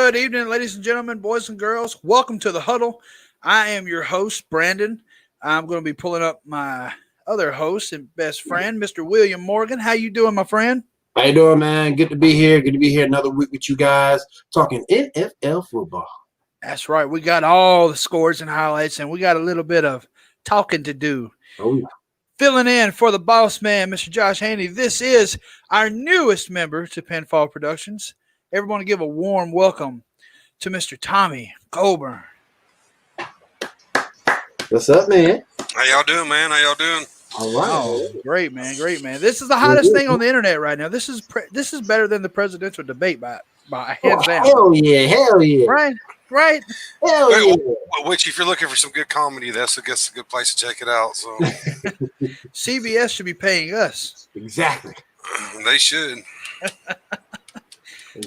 Good evening, ladies and gentlemen, boys and girls. Welcome to the Huddle. I am your host, Brandon. I'm going to be pulling up my other host and best friend, Mr. William Morgan. How you doing, my friend? How you doing, man? Good to be here. Good to be here another week with you guys talking NFL football. That's right. We got all the scores and highlights, and we got a little bit of talking to do. Oh, yeah. Filling in for the boss man, Mr. Josh Haney. This is our newest member to Pinfall Productions. Everyone give a warm welcome to Mr. Tommy Colburn. What's up, man? How y'all doing, man? How y'all doing? All right. Oh, great, man. Great, man. This is the hottest thing on the internet right now. This is better than the presidential debate by hands down. Hell yeah. Hell yeah. Right. Hell yeah. Which, if you're looking for some good comedy, that's a good place to check it out. So CBS should be paying us. Exactly. They should.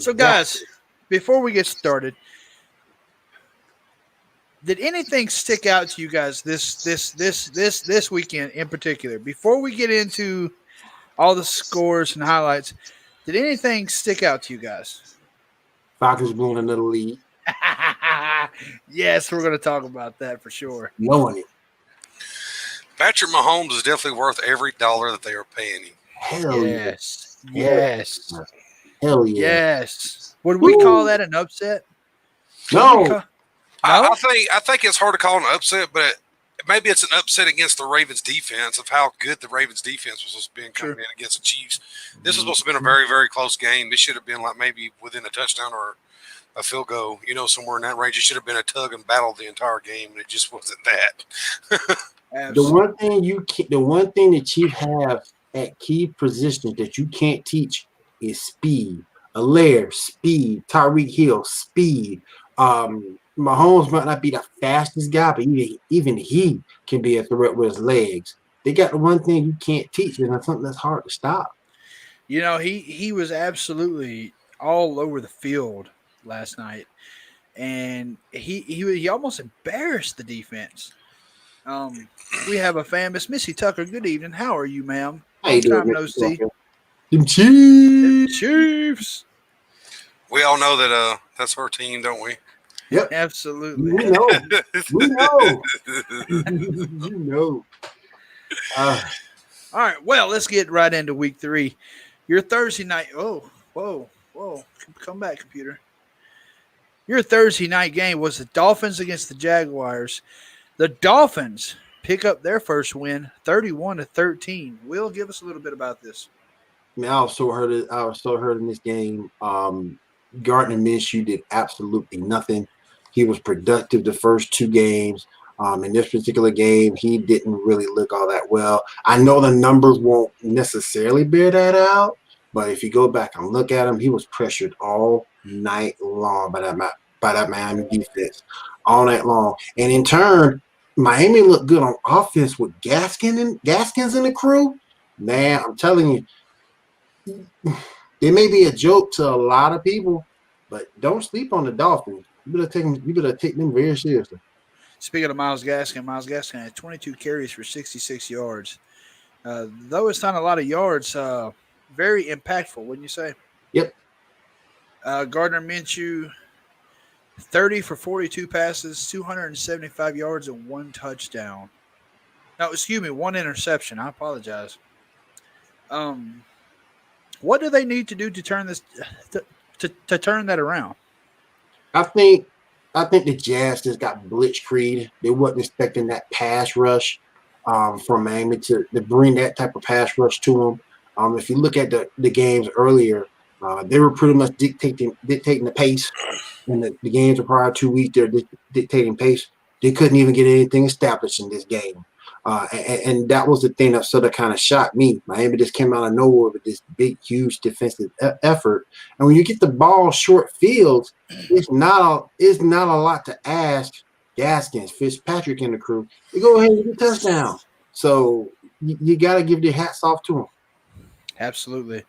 So, guys, before we get started, did anything stick out to you guys this weekend in particular? Before we get into all the scores and highlights, did anything stick out to you guys? Falcons blowing another lead. Yes, we're going to talk about that for sure. Knowing it. Patrick Mahomes is definitely worth every dollar that they are paying him. Hell Yes. yeah. Hell yeah. Yes. Would we call that an upset? No. I think it's hard to call an upset, but maybe it's an upset against the Ravens defense of how good the Ravens defense was supposed to be coming in against the Chiefs. This was supposed to have been a very, very close game. This should have been like maybe within a touchdown or a field goal, somewhere in that range. It should have been a tug and battle the entire game, and it just wasn't that. The one thing the Chiefs have at key positions that you can't teach is speed. Allaire, speed. Tyreek Hill, speed. Mahomes might not be the fastest guy, but even he can be a threat with his legs. They got the one thing you can't teach, and that's something that's hard to stop. He was absolutely all over the field last night, and he almost embarrassed the defense. We have a fan, Miss Missy Tucker. Good evening. How are you, ma'am? How you doing, no see. Them Chiefs. We all know that that's her team, don't we? Yep. Absolutely. We know. You know. All right. Well, let's get right into week 3. Your Thursday night. Oh, whoa. Come back, computer. Your Thursday night game was the Dolphins against the Jaguars. The Dolphins pick up their first win, 31-13. Will, give us a little bit about this. I mean, I was so hurt in this game. Gardner Minshew did absolutely nothing. He was productive the first 2 games. In this particular game, he didn't really look all that well. I know the numbers won't necessarily bear that out, but if you go back and look at him, he was pressured all night long by that Miami defense, all night long. And in turn, Miami looked good on offense with Gaskins in the crew. Man, I'm telling you, they may be a joke to a lot of people, but don't sleep on the Dolphins. You better take them very seriously. Speaking of Myles Gaskin had 22 carries for 66 yards. Though it's not a lot of yards, very impactful, wouldn't you say? Yep. Gardner Minshew, 30 for 42 passes, 275 yards, and 1 touchdown. No, excuse me, 1 interception. I apologize. What do they need to do to turn this to turn that around? I think the Jazz just got blitzkrieged. They wasn't expecting that pass rush from Miami to bring that type of pass rush to them. If you look at the games earlier, they were pretty much dictating the pace. And the games were prior 2 weeks, they're dictating pace. They couldn't even get anything established in this game. And that was the thing that sort of kind of shocked me. Miami just came out of nowhere with this big, huge defensive effort. And when you get the ball short fields, it's not a lot to ask Gaskins, Fitzpatrick, and the crew. You go ahead and get a touchdown. So you got to give their hats off to them. Absolutely.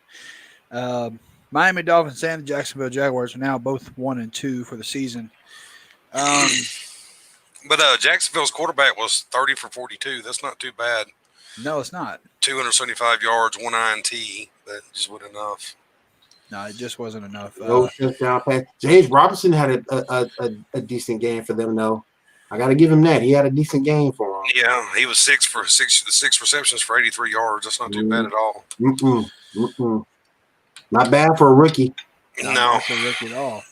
Miami Dolphins and the Jacksonville Jaguars are now both 1-2 for the season. But Jacksonville's quarterback was 30 for 42. That's not too bad. No, it's not. 275 yards, 1 INT. That just wasn't enough. No, it just wasn't enough. No touchdown pass. James Robinson had a decent game for them, though. I got to give him that. He had a decent game for him. Yeah, he was six receptions for 83 yards. That's not too bad at all. Not bad for a rookie. Not No, bad for a rookie at all.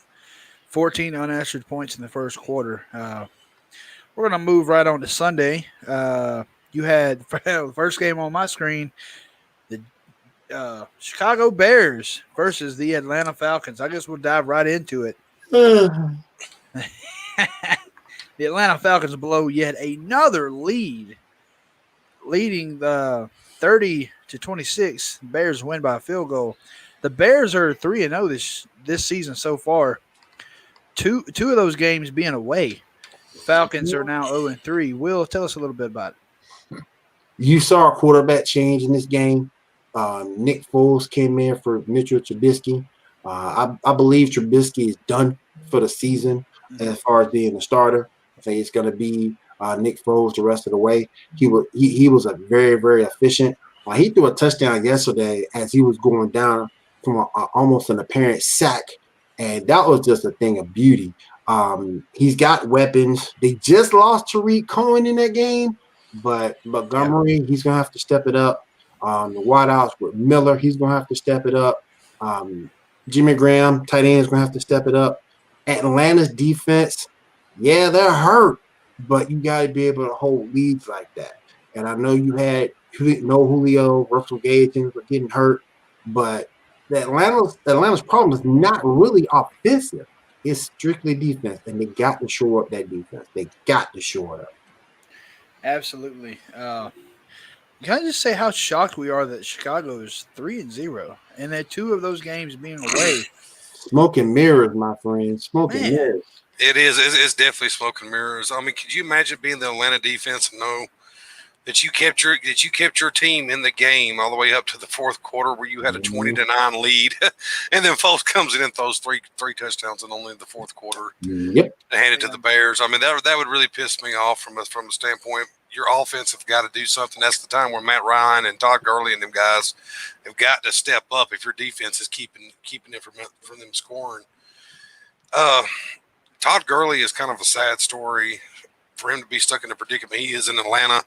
14 unanswered points in the first quarter. We're going to move right on to Sunday. You had the first game on my screen, the Chicago Bears versus the Atlanta Falcons. I guess we'll dive right into it. The Atlanta Falcons blow yet another lead, leading the 30-26. The Bears win by a field goal. The Bears are 3-0 this season so far. Two of those games being away. The Falcons are now 0-3. Will, tell us a little bit about it. You saw a quarterback change in this game. Nick Foles came in for Mitchell Trubisky. I believe Trubisky is done for the season as far as being a starter. I think it's going to be Nick Foles the rest of the way. He was a very, very efficient. He threw a touchdown yesterday as he was going down from almost an apparent sack, and that was just a thing of beauty. He's got weapons. They just lost Tariq Cohen in that game, but Montgomery, he's going to have to step it up. The wideouts with Miller, he's going to have to step it up. Jimmy Graham, tight end, is going to have to step it up. Atlanta's defense, yeah, they're hurt, but you got to be able to hold leads like that. And I know you had no Julio, Russell Gage, things were getting hurt, but Atlanta's problem is not really offensive. It's strictly defense, and they got to shore up that defense. They got to shore it up. Absolutely. Can I just say how shocked we are that Chicago is 3-0, and that two of those games being away? Smoke and mirrors, my friend. Smoke and mirrors. it is. It's definitely smoke and mirrors. I mean, could you imagine being the Atlanta defense and know that you kept your team in the game all the way up to the fourth quarter where you had a 20-9 lead, and then Foles comes in and throws three touchdowns in only the fourth quarter. Yep. And hand it to the Bears. I mean, that would really piss me off from a standpoint. Your offense have got to do something. That's the time where Matt Ryan and Todd Gurley and them guys have got to step up if your defense is keeping it from them scoring. Todd Gurley is kind of a sad story for him to be stuck in the predicament he is in Atlanta.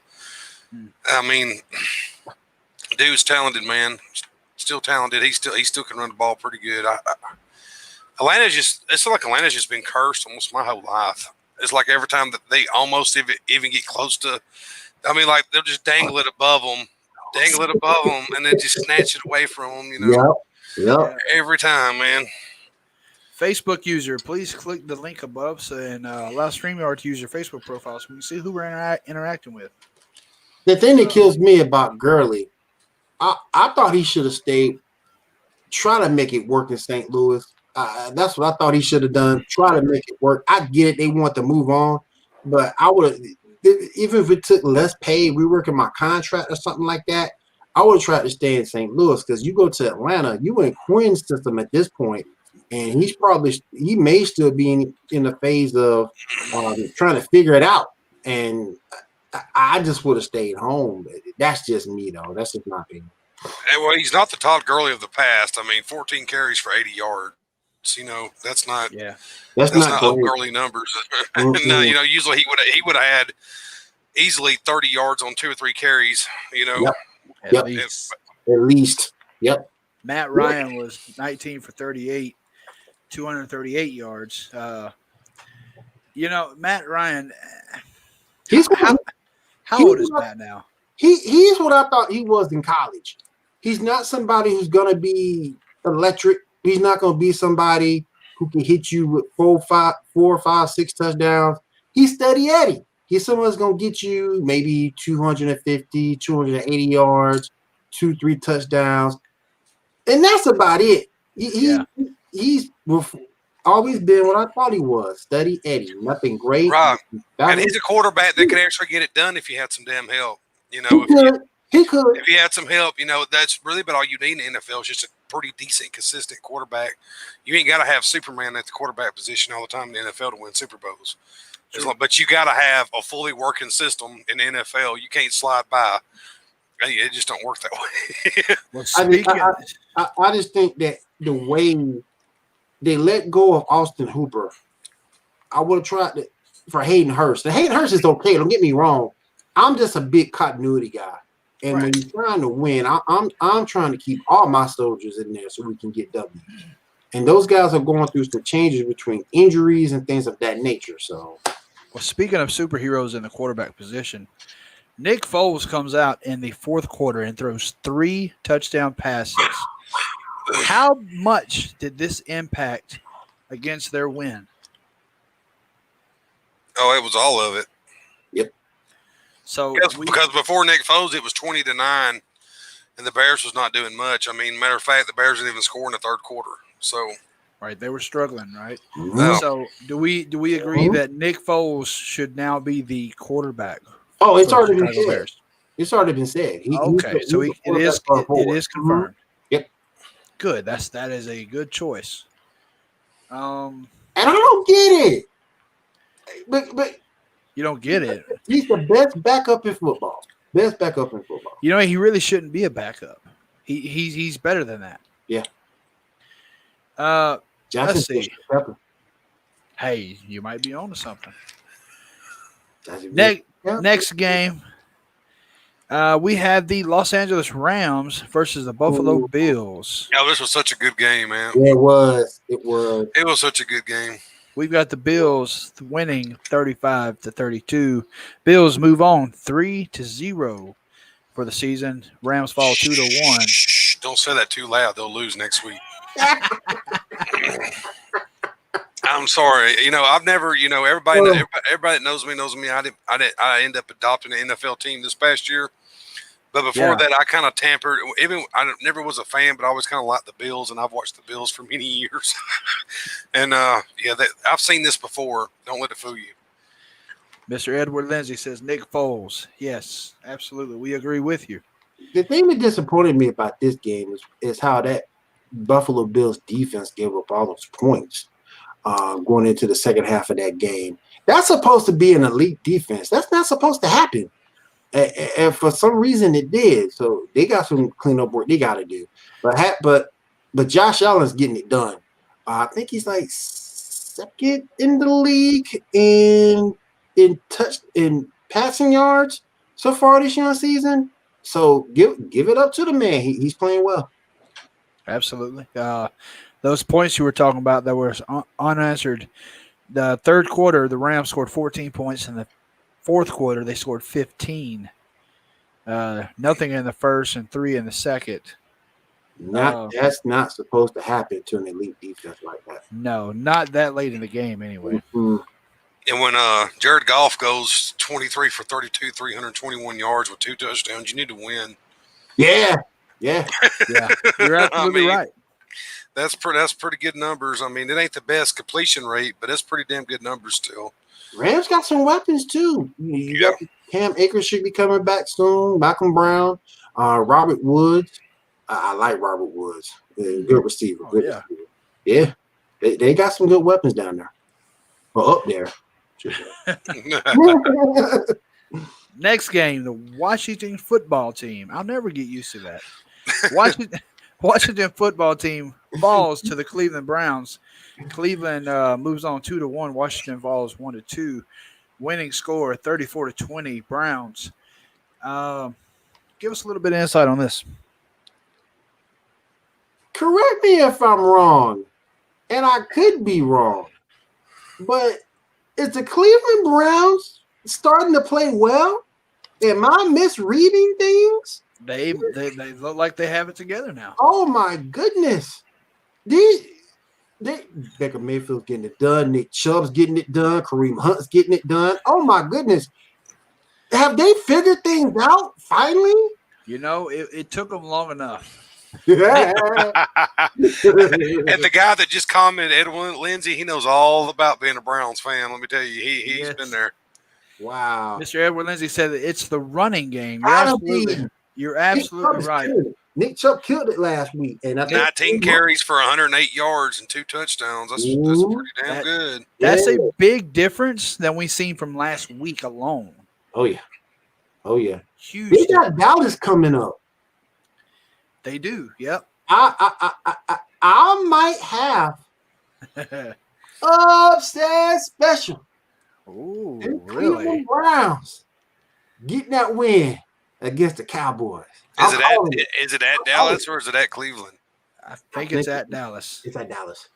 I mean, dude's talented, man. Still talented. He still can run the ball pretty good. It's like Atlanta's just been cursed almost my whole life. It's like every time that they almost even get close to, I mean, like they'll just dangle it above them, and then just snatch it away from them. You know, yep. Every time, man. Facebook user, please click the link above and allow StreamYard to use your Facebook profile so we can see who we're interacting with. The thing that kills me about Gurley, I thought he should have stayed, try to make it work in St. Louis. That's what I thought he should have done. Try to make it work. I get it. They want to move on, but I would have, even if it took less pay, reworking my contract or something like that, I would have tried to stay in St. Louis because you go to Atlanta, you in Quinn's system at this point, and he may still be in the phase of trying to figure it out. And I just would have stayed home. That's just me, though. That's just my opinion. Well, he's not the Todd Gurley of the past. I mean, 14 carries for 80 yards. You know, that's not Gurley numbers. No, you know, usually he would have had easily 30 yards on 2 or 3 carries. You know, at least. Yep. Matt Ryan was 19 for 38, 238 yards. You know, Matt Ryan. How old is Matt now? He's what I thought he was in college. He's not somebody who's going to be electric. He's not going to be somebody who can hit you with 4, 5, 6 touchdowns. He's steady Eddie. He's someone that's going to get you maybe 250, 280 yards, 2, 3 touchdowns. And that's about it. He's always been what I thought he was. Steady Eddie. Nothing great. Right. And he's a quarterback that could actually get it done if you had some damn help. You know, he could. If you had some help, you know, that's really about all you need in the NFL is just a pretty decent, consistent quarterback. You ain't got to have Superman at the quarterback position all the time in the NFL to win Super Bowls. Sure. But you got to have a fully working system in the NFL. You can't slide by. It just don't work that way. Well, I just think that the way they let go of Austin Hooper, I would have tried to, for Hayden Hurst. And Hayden Hurst is okay. Don't get me wrong. I'm just a big continuity guy, and when you're trying to win, I'm trying to keep all my soldiers in there so we can get W's. And those guys are going through some changes between injuries and things of that nature. So, well, speaking of superheroes in the quarterback position, Nick Foles comes out in the fourth quarter and throws 3 touchdown passes. How much did this impact against their win? Oh, it was all of it. Yep. So because before Nick Foles, it was 20-9, and the Bears was not doing much. I mean, matter of fact, the Bears didn't even score in the third quarter. So, right, they were struggling, right? Mm-hmm. So, do we agree that Nick Foles should now be the quarterback? Oh, it's already been said. It's already been said. It is confirmed. Yep. Good. That is a good choice. And I don't get it. But you don't get it. He's the best backup in football. Best backup in football. You know, he really shouldn't be a backup. He's better than that. Yeah. Let's see. Hey, you might be on to something. Next game, we have the Los Angeles Rams versus the Buffalo Bills. Yeah, this was such a good game, man. Yeah, it was. It was such a good game. We've got the Bills winning 35-32. Bills move on 3-0 for the season. Rams fall 2-1. Shh, don't say that too loud. They'll lose next week. I'm sorry. You know, I've never. You know, everybody that knows me. I end up adopting an NFL team this past year. But before that, I kind of tampered. Even I never was a fan, but I always kind of liked the Bills, and I've watched the Bills for many years. And I've seen this before. Don't let it fool you. Mr. Edward Lindsay says Nick Foles. Yes, absolutely. We agree with you. The thing that disappointed me about this game is how that Buffalo Bills defense gave up all those points going into the second half of that game. That's supposed to be an elite defense. That's not supposed to happen. And for some reason it did. So they got some cleanup work they got to do. But Josh Allen's getting it done. I think he's like second in the league in passing yards so far this young season. So give it up to the man. He's playing well. Absolutely. Those points you were talking about that were unanswered. The third quarter, the Rams scored 14 points. In the fourth quarter, they scored 15. Nothing in the first and 3 in the second. That's not supposed to happen to an elite defense like that. No, not that late in the game anyway. Mm-hmm. And when Jared Goff goes 23 for 32, 321 yards with 2 touchdowns, you need to win. Yeah. You're absolutely right. That's pretty good numbers. I mean, it ain't the best completion rate, but it's pretty damn good numbers still. Rams got some weapons too. Cam Akers should be coming back soon. Malcolm Brown, Robert Woods. I like Robert Woods. Good receiver. Receiver. Yeah. They got some good weapons down there. Or up there. Next game, the Washington football team. I'll never get used to that. Washington football team falls to the Cleveland Browns. Cleveland moves on 2-1. Washington falls 1-2. Winning score 34-20. Browns. Give us a little bit of insight on this. Correct me if I'm wrong, and I could be wrong, but is the Cleveland Browns starting to play well? Am I misreading things? They look like they have it together now. Oh my goodness! Baker Mayfield's getting it done. Nick Chubb's getting it done. Kareem Hunt's getting it done. Oh my goodness! Have they figured things out finally? You know, it took them long enough. And the guy that just commented, Edwin Lindsay, he knows all about being a Browns fan. Let me tell you, he's been there. Wow. Mr. Edward Lindsay said that it's the running game. You're absolutely right. Nick Chubb killed it last week. And 19 carries for 108 yards and 2 touchdowns. That's pretty damn good. That's a big difference than we've seen from last week alone. Oh, yeah. Huge. They got Dallas coming up. They do, yep. I might have upset special. Oh, Them really? Cleveland Browns getting that win against the Cowboys. Is it at Dallas or is it at Cleveland? I think it's at Dallas. It's at Dallas.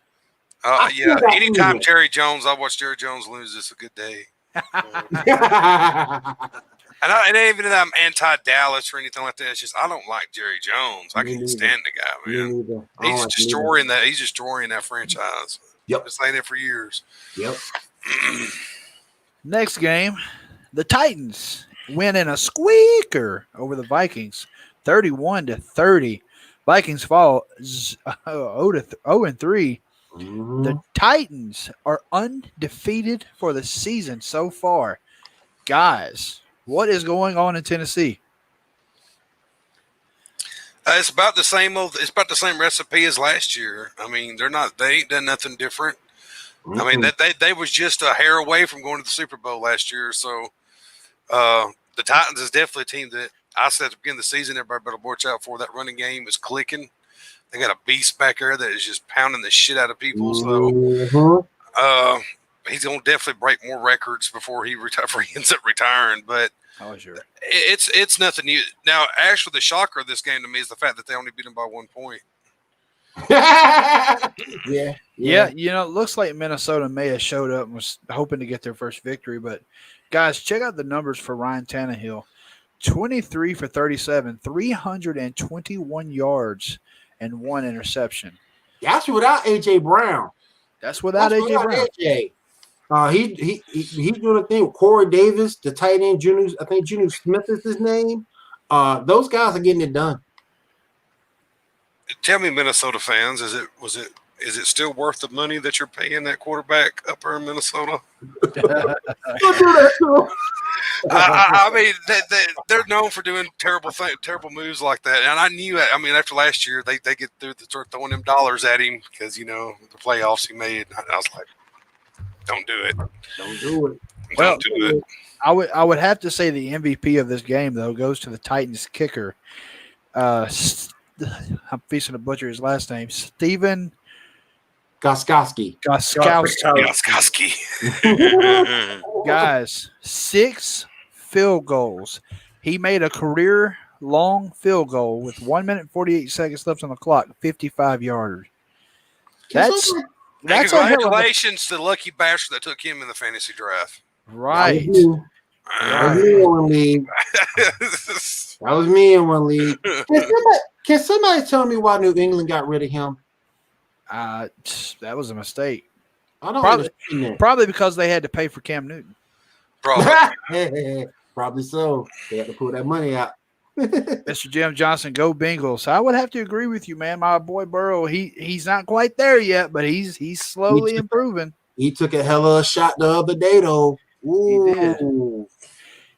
Yeah. Anytime Jerry Jones, I watch Jerry Jones lose. It's a good day. And even if I'm anti-Dallas or anything like that, it's just I don't like Jerry Jones. I can't stand the guy, man. He's destroying that. He's destroying that franchise. Yep, been saying it for years. Yep. Next game, the Titans win in a squeaker over the Vikings, 31-30. Vikings fall 0-3. The Titans are undefeated for the season so far. Guys, what is going on in Tennessee? It's about the same It's about the same recipe as last year. I mean, they ain't done nothing different. Mm-hmm. I mean, they was just a hair away from going to the Super Bowl last year. So the Titans is definitely a team that I said at the beginning of the season, everybody better watch out for. That running game is clicking. They got a beast back there that is just pounding the shit out of people. So he's going to definitely break more records before he ends up retaring. But sure. It's nothing new. Now, actually, the shocker of this game to me is the fact that they only beat him by 1 point. Yeah. It looks like Minnesota may have showed up and was hoping to get their first victory. But, guys, check out the numbers for Ryan Tannehill. 23 for 37, 321 yards, and 1 interception. That's without A.J. Brown. That's without A.J. Brown. He's doing a thing with Corey Davis, the tight end, I think Junior Smith is his name. Those guys are getting it done. Tell me, Minnesota fans, is it still worth the money that you're paying that quarterback up there in Minnesota? I mean, they're known for doing terrible moves like that, and I knew it. I mean, after last year, they get through start throwing them dollars at him because the playoffs he made. I was like, don't do it. Don't do it. Don't do it. I would have to say the MVP of this game though goes to the Titans kicker. I'm facing to butcher his last name, Steven Gostkowski. Guys, 6 field goals. He made a career-long field goal with 1 minute 48 seconds left on the clock, 55-yarder. That's congratulations to the lucky bastard that took him in the fantasy draft. Right. That was me in one league. Can somebody tell me why New England got rid of him? That was a mistake. I don't probably because they had to pay for Cam Newton. Probably so. They had to pull that money out. Mr. Jim Johnson, go Bengals. I would have to agree with you, man. My boy Burrow, he's not quite there yet, but he's slowly improving. He took a hell of a shot the other day, though. Ooh. He did.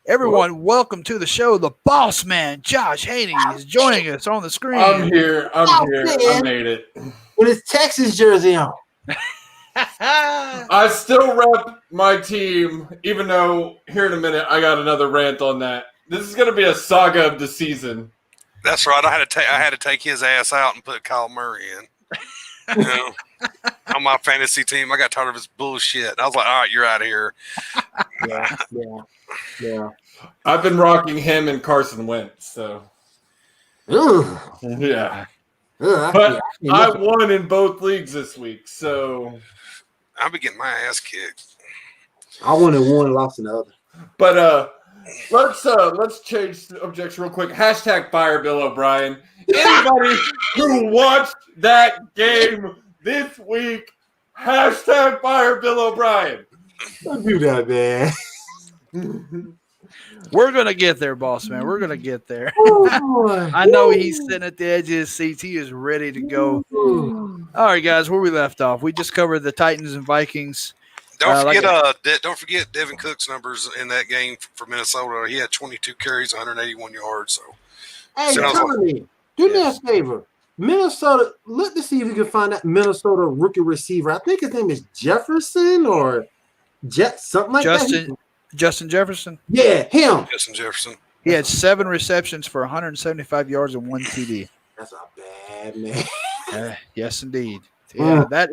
Everyone, welcome to the show. The boss man, Josh Haney, is joining us on the screen. I'm here. I made it. With his Texas jersey on. I still rep my team, even though here in a minute I got another rant on that. This is going to be a saga of the season. That's right. I had to take his ass out and put Kyle Murray in. On my fantasy team, I got tired of his bullshit. I was like, all right, you're out of here. Yeah. I've been rocking him and Carson Wentz, so. Ugh. Yeah. But I won in both leagues this week, so. I'll be getting my ass kicked. I won in one, lost in the other. But let's change subjects real quick. Hashtag fire Bill O'Brien. Anybody who watched that game this week, hashtag fire Bill O'Brien. Don't do that, man. We're going to get there, boss man. We're going to get there. I know he's sitting at the edge of his seat. He is ready to go. All right, guys, where we left off. We just covered the Titans and Vikings. Don't forget Devin Cook's numbers in that game for Minnesota. He had 22 carries, 181 yards. So, hey, Tommy, do me a favor. Minnesota, let me see if you can find that Minnesota rookie receiver. I think his name is Jefferson or something like that. Justin Jefferson? Yeah, him. Justin Jefferson. He had 7 receptions for 175 yards and 1 TD. That's a bad, man. Yes, indeed. Yeah, that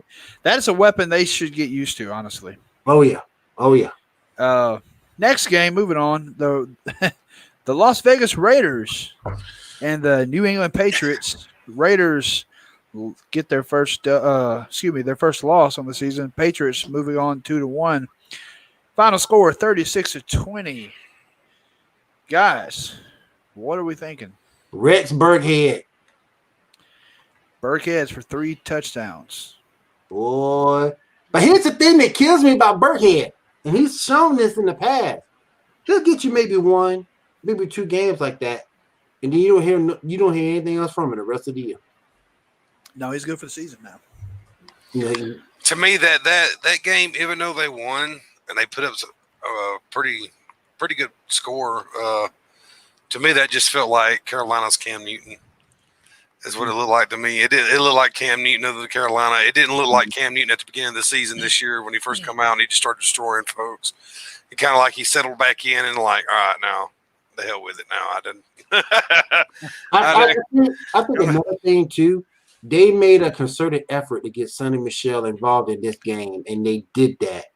is a weapon they should get used to, honestly. Oh yeah. Next game, moving on, the Las Vegas Raiders and the New England Patriots. Raiders get their first loss on the season. Patriots moving on 2-1. Final score 36-20. Guys, what are we thinking? Rex Burkhead. Burkhead's for 3 touchdowns. Boy. But here's the thing that kills me about Burkhead, and he's shown this in the past. He'll get you maybe 1, maybe 2 games like that, and then you don't hear anything else from him the rest of the year. No, he's good for the season now. Yeah. To me, that game, even though they won and they put up a pretty good score, to me that just felt like Carolina's Cam Newton. Is what it looked like to me. It looked like Cam Newton of the Carolina. It didn't look like Cam Newton at the beginning of the season this year when he first come out and he just started destroying folks. It kind of like he settled back in and like, all right, now the hell with it. Now I didn't. I think another thing too. They made a concerted effort to get Sonny Michel involved in this game, and they did that.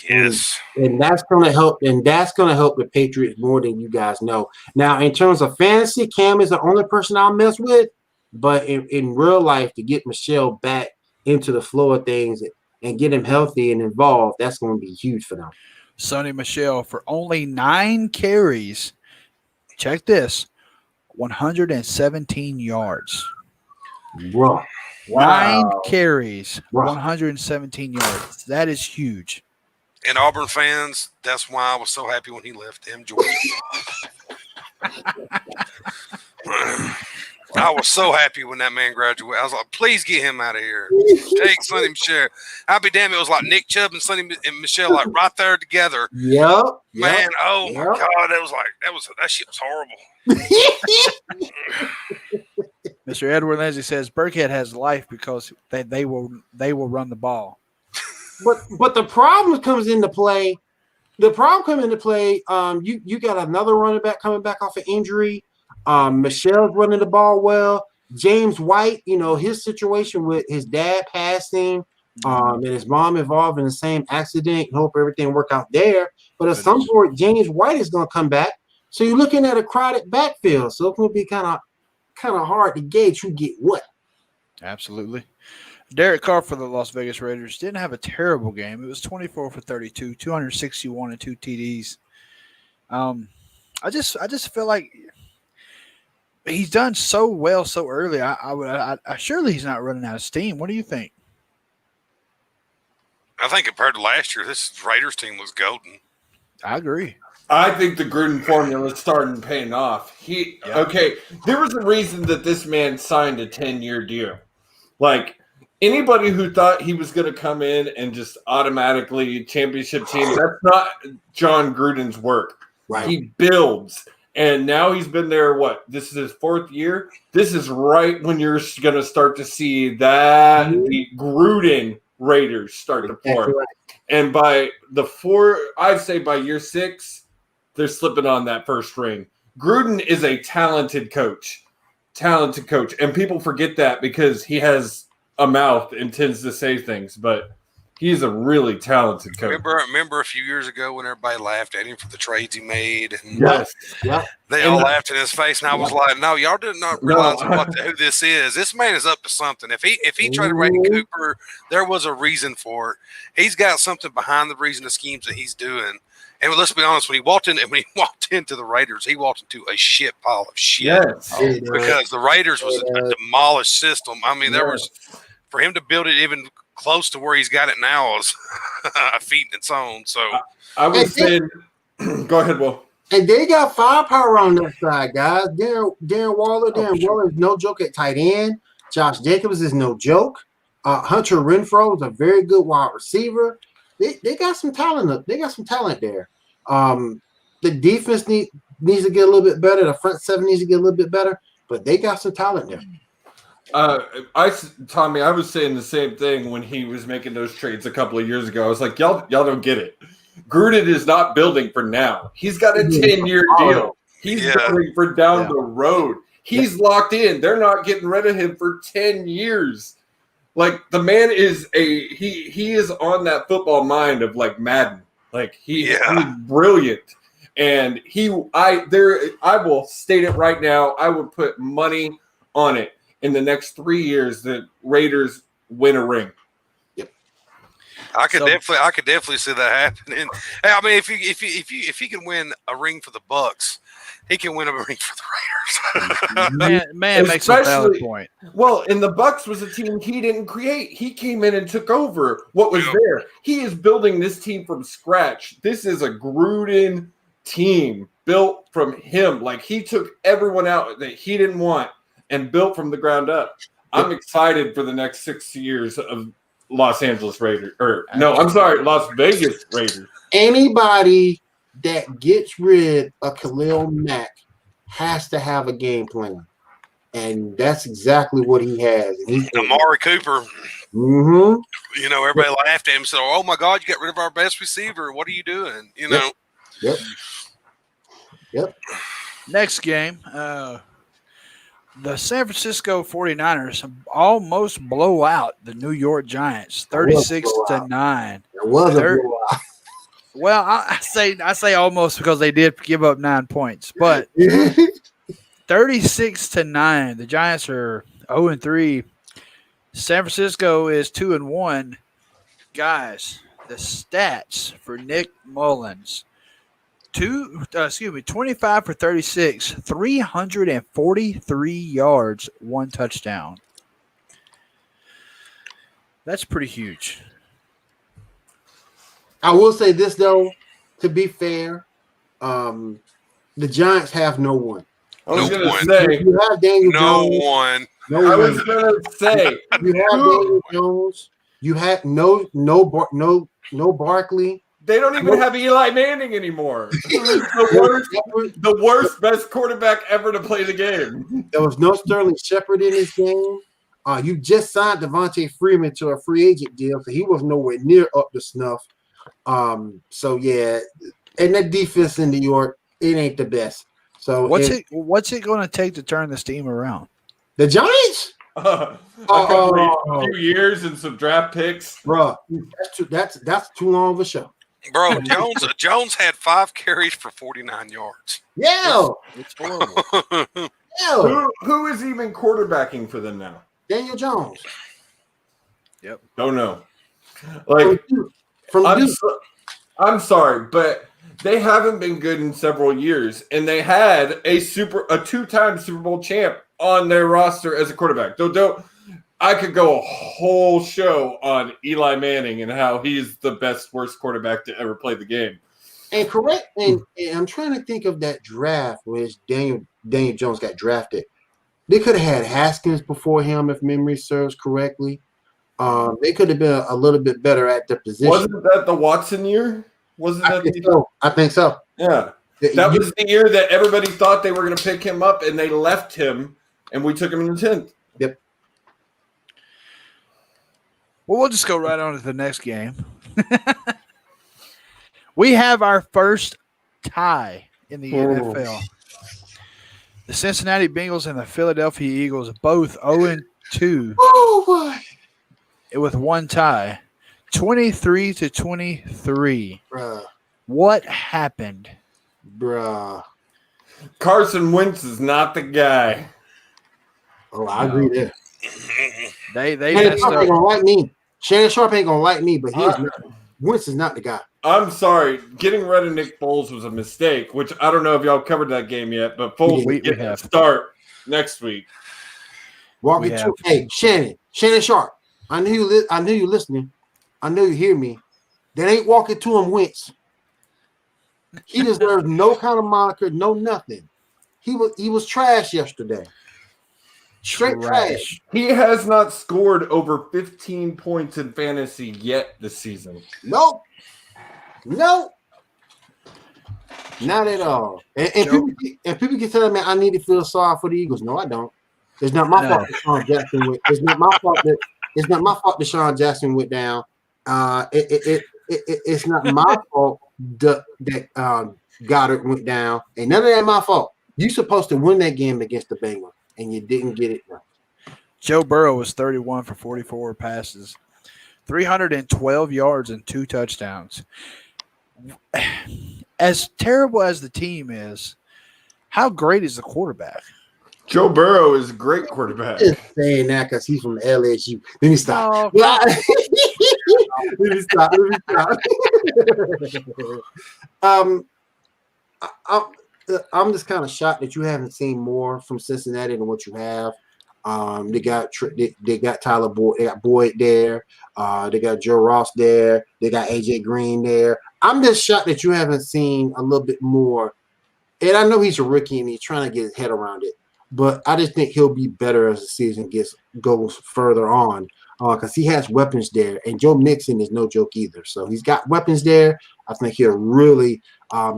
Yes, and that's going to help. And that's going to help the Patriots more than you guys know. Now, in terms of fantasy, Cam is the only person I'll mess with. But in real life, to get Michelle back into the flow of things and get him healthy and involved, that's going to be huge for them. Sonny Michel for only 9 carries. Check this, 117 yards. Bro. 9 carries, 117 yards. That is huge. And Auburn fans, that's why I was so happy when he left Georgia. I was so happy when that man graduated. I was like, please get him out of here. Take Sonny Michel. I'll be damned. It was like Nick Chubb and Sonny and Michel like right there together. Yep. Man, oh my God. That shit was horrible. Mr. Edward Lindsay says Burkhead has life because they will run the ball. But the problem comes into play. You got another running back coming back off an injury. Michelle's running the ball well. James White, his situation with his dad passing, and his mom involved in the same accident. Hope everything work out there. But at some point, James White is going to come back. So you're looking at a crowded backfield. So it's going to be kind of hard to gauge who get what. Absolutely. Derek Carr for the Las Vegas Raiders didn't have a terrible game. It was 24 for 32, 261 and 2 TDs. I just feel like he's done so well so early. I surely he's not running out of steam. What do you think? I think compared to last year, this Raiders team was golden. I agree. I think the Gruden formula is starting paying off. Okay, there was a reason that this man signed a 10-year deal. Like, anybody who thought he was going to come in and just automatically championship team, that's not John Gruden's work. Right. He builds. And now he's been there, this is his 4th year? This is right when you're going to start to see that the Gruden Raiders start to form. Right. And by I'd say by year 6, they're slipping on that first ring. Gruden is a talented coach. And people forget that because he has a mouth and tends to say things, but he's a really talented coach. Remember a few years ago when everybody laughed at him for the trades he made? And they all laughed in his face, and I was like, no, y'all did not realize who this is. This man is up to something. If he traded Randy Cooper, there was a reason for it. He's got something behind the reason the schemes that he's doing. And let's be honest, when he walked into the Raiders, he walked into a shit pile of shit. Yes. Because the Raiders was a demolished system. I mean, there was for him to build it even close to where he's got it now is a feat in its own. So I was saying, go ahead, Will. And they got firepower on their side, guys. Darren Waller is no joke at tight end. Josh Jacobs is no joke. Hunter Renfrow is a very good wide receiver. They got some talent. They got some talent there. The defense needs to get a little bit better. The front 7 needs to get a little bit better. But they got some talent there. Tommy, I was saying the same thing when he was making those trades a couple of years ago. I was like, y'all don't get it. Gruden is not building for now. He's got a 10-year deal. He's building for down the road. He's locked in. They're not getting rid of him for 10 years. Like, the man is he is on that football mind of like Madden. Like he's brilliant. And I will state it right now. I would put money on it in the next 3 years that Raiders win a ring. Yep. I could definitely see that happening. I mean, if he can win a ring for the Bucks, he can win a ring for the Raiders. man makes a valid point. Well, and the Bucks was a team he didn't create. He came in and took over what was there. He is building this team from scratch. This is a Gruden team built from him. Like, he took everyone out that he didn't want and built from the ground up. I'm excited for the next 6 years of Los Angeles Raiders. Las Vegas Raiders. Anybody that gets rid of Khalil Mack has to have a game plan. And that's exactly what he has. Amari Cooper. Mm-hmm. You know, everybody laughed at him and said, "Oh my God, you got rid of our best receiver. What are you doing?" You know. Yep. Next game, the San Francisco 49ers almost blow out the New York Giants 36-9. It was a blowout. Well, I say almost because they did give up 9 points, but 36-9. The Giants are 0-3. San Francisco is 2-1. Guys, the stats for Nick Mullins: 25 for 36, 343 yards, 1 touchdown. That's pretty huge. I will say this, though, to be fair, the Giants have no one. I was going to say, you have Daniel Jones. One. I was going to say, you have Daniel Jones. You have no Barkley. They don't even have Eli Manning anymore. the worst, best quarterback ever to play the game. There was no Sterling Shepard in this game. You just signed Devontae Freeman to a free agent deal, so he was nowhere near up to snuff. So yeah, and that defense in New York, it ain't the best. So what's it going to take to turn this team around? The Giants? A few years and some draft picks, bro. That's too long of a show. Bro, Jones had 5 carries for 49 yards. Yeah, it's horrible. Yeah. Who is even quarterbacking for them now? Daniel Jones. Yep. Don't know. Like, I'm sorry, but they haven't been good in several years, and they had a 2-time Super Bowl champ on their roster as a quarterback. I could go a whole show on Eli Manning and how he's the worst quarterback to ever play the game. And correct, and I'm trying to think of that draft where Daniel Jones got drafted. They could have had Haskins before him, if memory serves correctly. They could have been a little bit better at the position. Wasn't that the Watson year? I think so. Yeah. That was the year that everybody thought they were going to pick him up, and they left him, and we took him in the 10th. Yep. Well, we'll just go right on to the next game. We have our first tie in the NFL. The Cincinnati Bengals and the Philadelphia Eagles both 0-2. Oh, boy. With 1 tie. 23-23. Bruh. What happened? Bruh. Carson Wentz is not the guy. Oh, I agree there. They Shannon Sharp ain't gonna like me. Shannon Sharp ain't gonna like me, but Wentz is not the guy. I'm sorry. Getting rid of Nick Foles was a mistake, which I don't know if y'all covered that game yet, but Foles will get a start next week. Hey, Shannon Sharp. I knew you listening. I know you hear me. That ain't walking to him, Wentz. He deserves no kind of moniker, no nothing. He was trash yesterday. Straight trash. He has not scored over 15 points in fantasy yet this season. Nope. Not at all. And people can tell me I need to feel sorry for the Eagles. No, I don't. It's not my fault that Sean Jackson went. It's not my fault that Sean Jackson went down. It's not my fault that Goddard went down. Ain't none of that my fault. You're supposed to win that game against the Bengals. and you didn't get it done. Joe Burrow was 31 for 44 passes, 312 yards, and 2 touchdowns. As terrible as the team is, how great is the quarterback? Joe Burrow is a great quarterback. Just saying that because he's from LSU. Let me stop. No, Let me stop. I'm just kind of shocked that you haven't seen more from Cincinnati than what you have. They got Tyler Boyd. They got Boyd there. They got Joe Ross there. They got AJ Green there. I'm just shocked that you haven't seen a little bit more. And I know he's a rookie and he's trying to get his head around it, but I just think he'll be better as the season goes further on because he has weapons there. And Joe Mixon is no joke either. So he's got weapons there. I think he'll really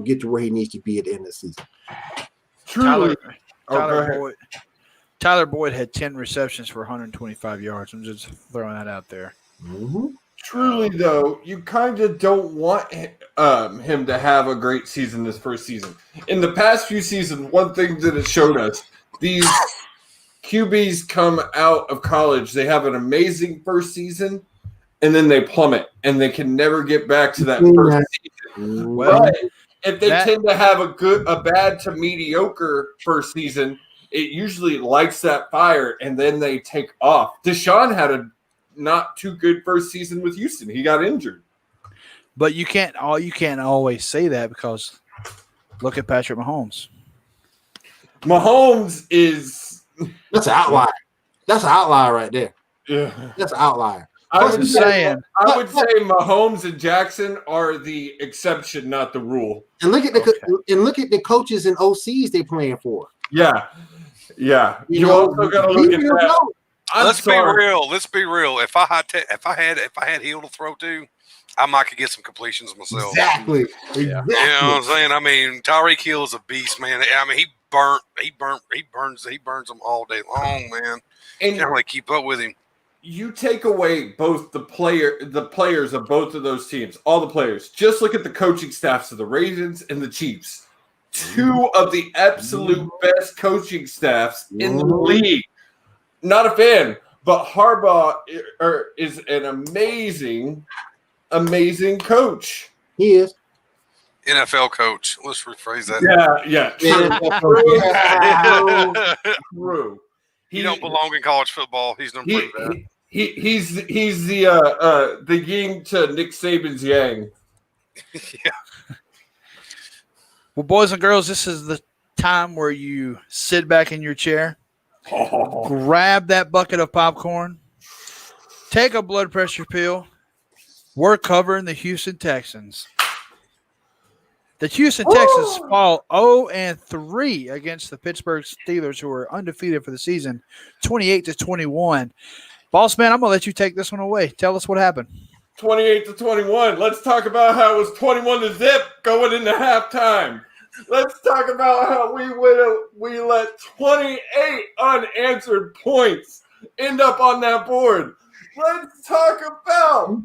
get to where he needs to be at the end of the season. Truly. Tyler Boyd had 10 receptions for 125 yards. I'm just throwing that out there. Mm-hmm. Truly, though, you kind of don't want him to have a great season this first season. In the past few seasons, one thing that it showed us, these QBs come out of college, they have an amazing first season, and then they plummet, and they can never get back to that first season. Well, but if they tend to have a bad to mediocre first season, it usually lights that fire, and then they take off. Deshaun had a not too good first season with Houston. He got injured. But you can't always say that because look at Patrick Mahomes. Mahomes is that's an outlier. That's an outlier right there. Yeah. That's an outlier. I would say Mahomes and Jackson are the exception, not the rule. And look at the coaches and OCs they playing for. Yeah. You also got to look at that. Let's be real. If I had Hill to throw to, I might could get some completions myself. Exactly. You know what I'm saying? I mean, Tyreek Hill is a beast, man. I mean, he burns them all day long, man. And can't really keep up with him. You take away both the players of both of those teams, all the players. Just look at the coaching staffs of the Ravens and the Chiefs. Two of the absolute best coaching staffs in the league. Not a fan, but Harbaugh is an amazing coach. He is. NFL coach. Let's rephrase that. Yeah. True. He don't belong in college football. He's done prove that. He's the yin to Nick Saban's yang. Yeah. Well, boys and girls, this is the time where you sit back in your chair, grab that bucket of popcorn, take a blood pressure pill. We're covering the Houston Texans. The Houston Texans fall 0-3 against the Pittsburgh Steelers, who are undefeated for the season, 28-21. Boss man, I'm gonna let you take this one away. Tell us what happened. 28-21. Let's talk about how it was 21-0 going into halftime. Let's talk about how we let 28 unanswered points end up on that board. Let's talk about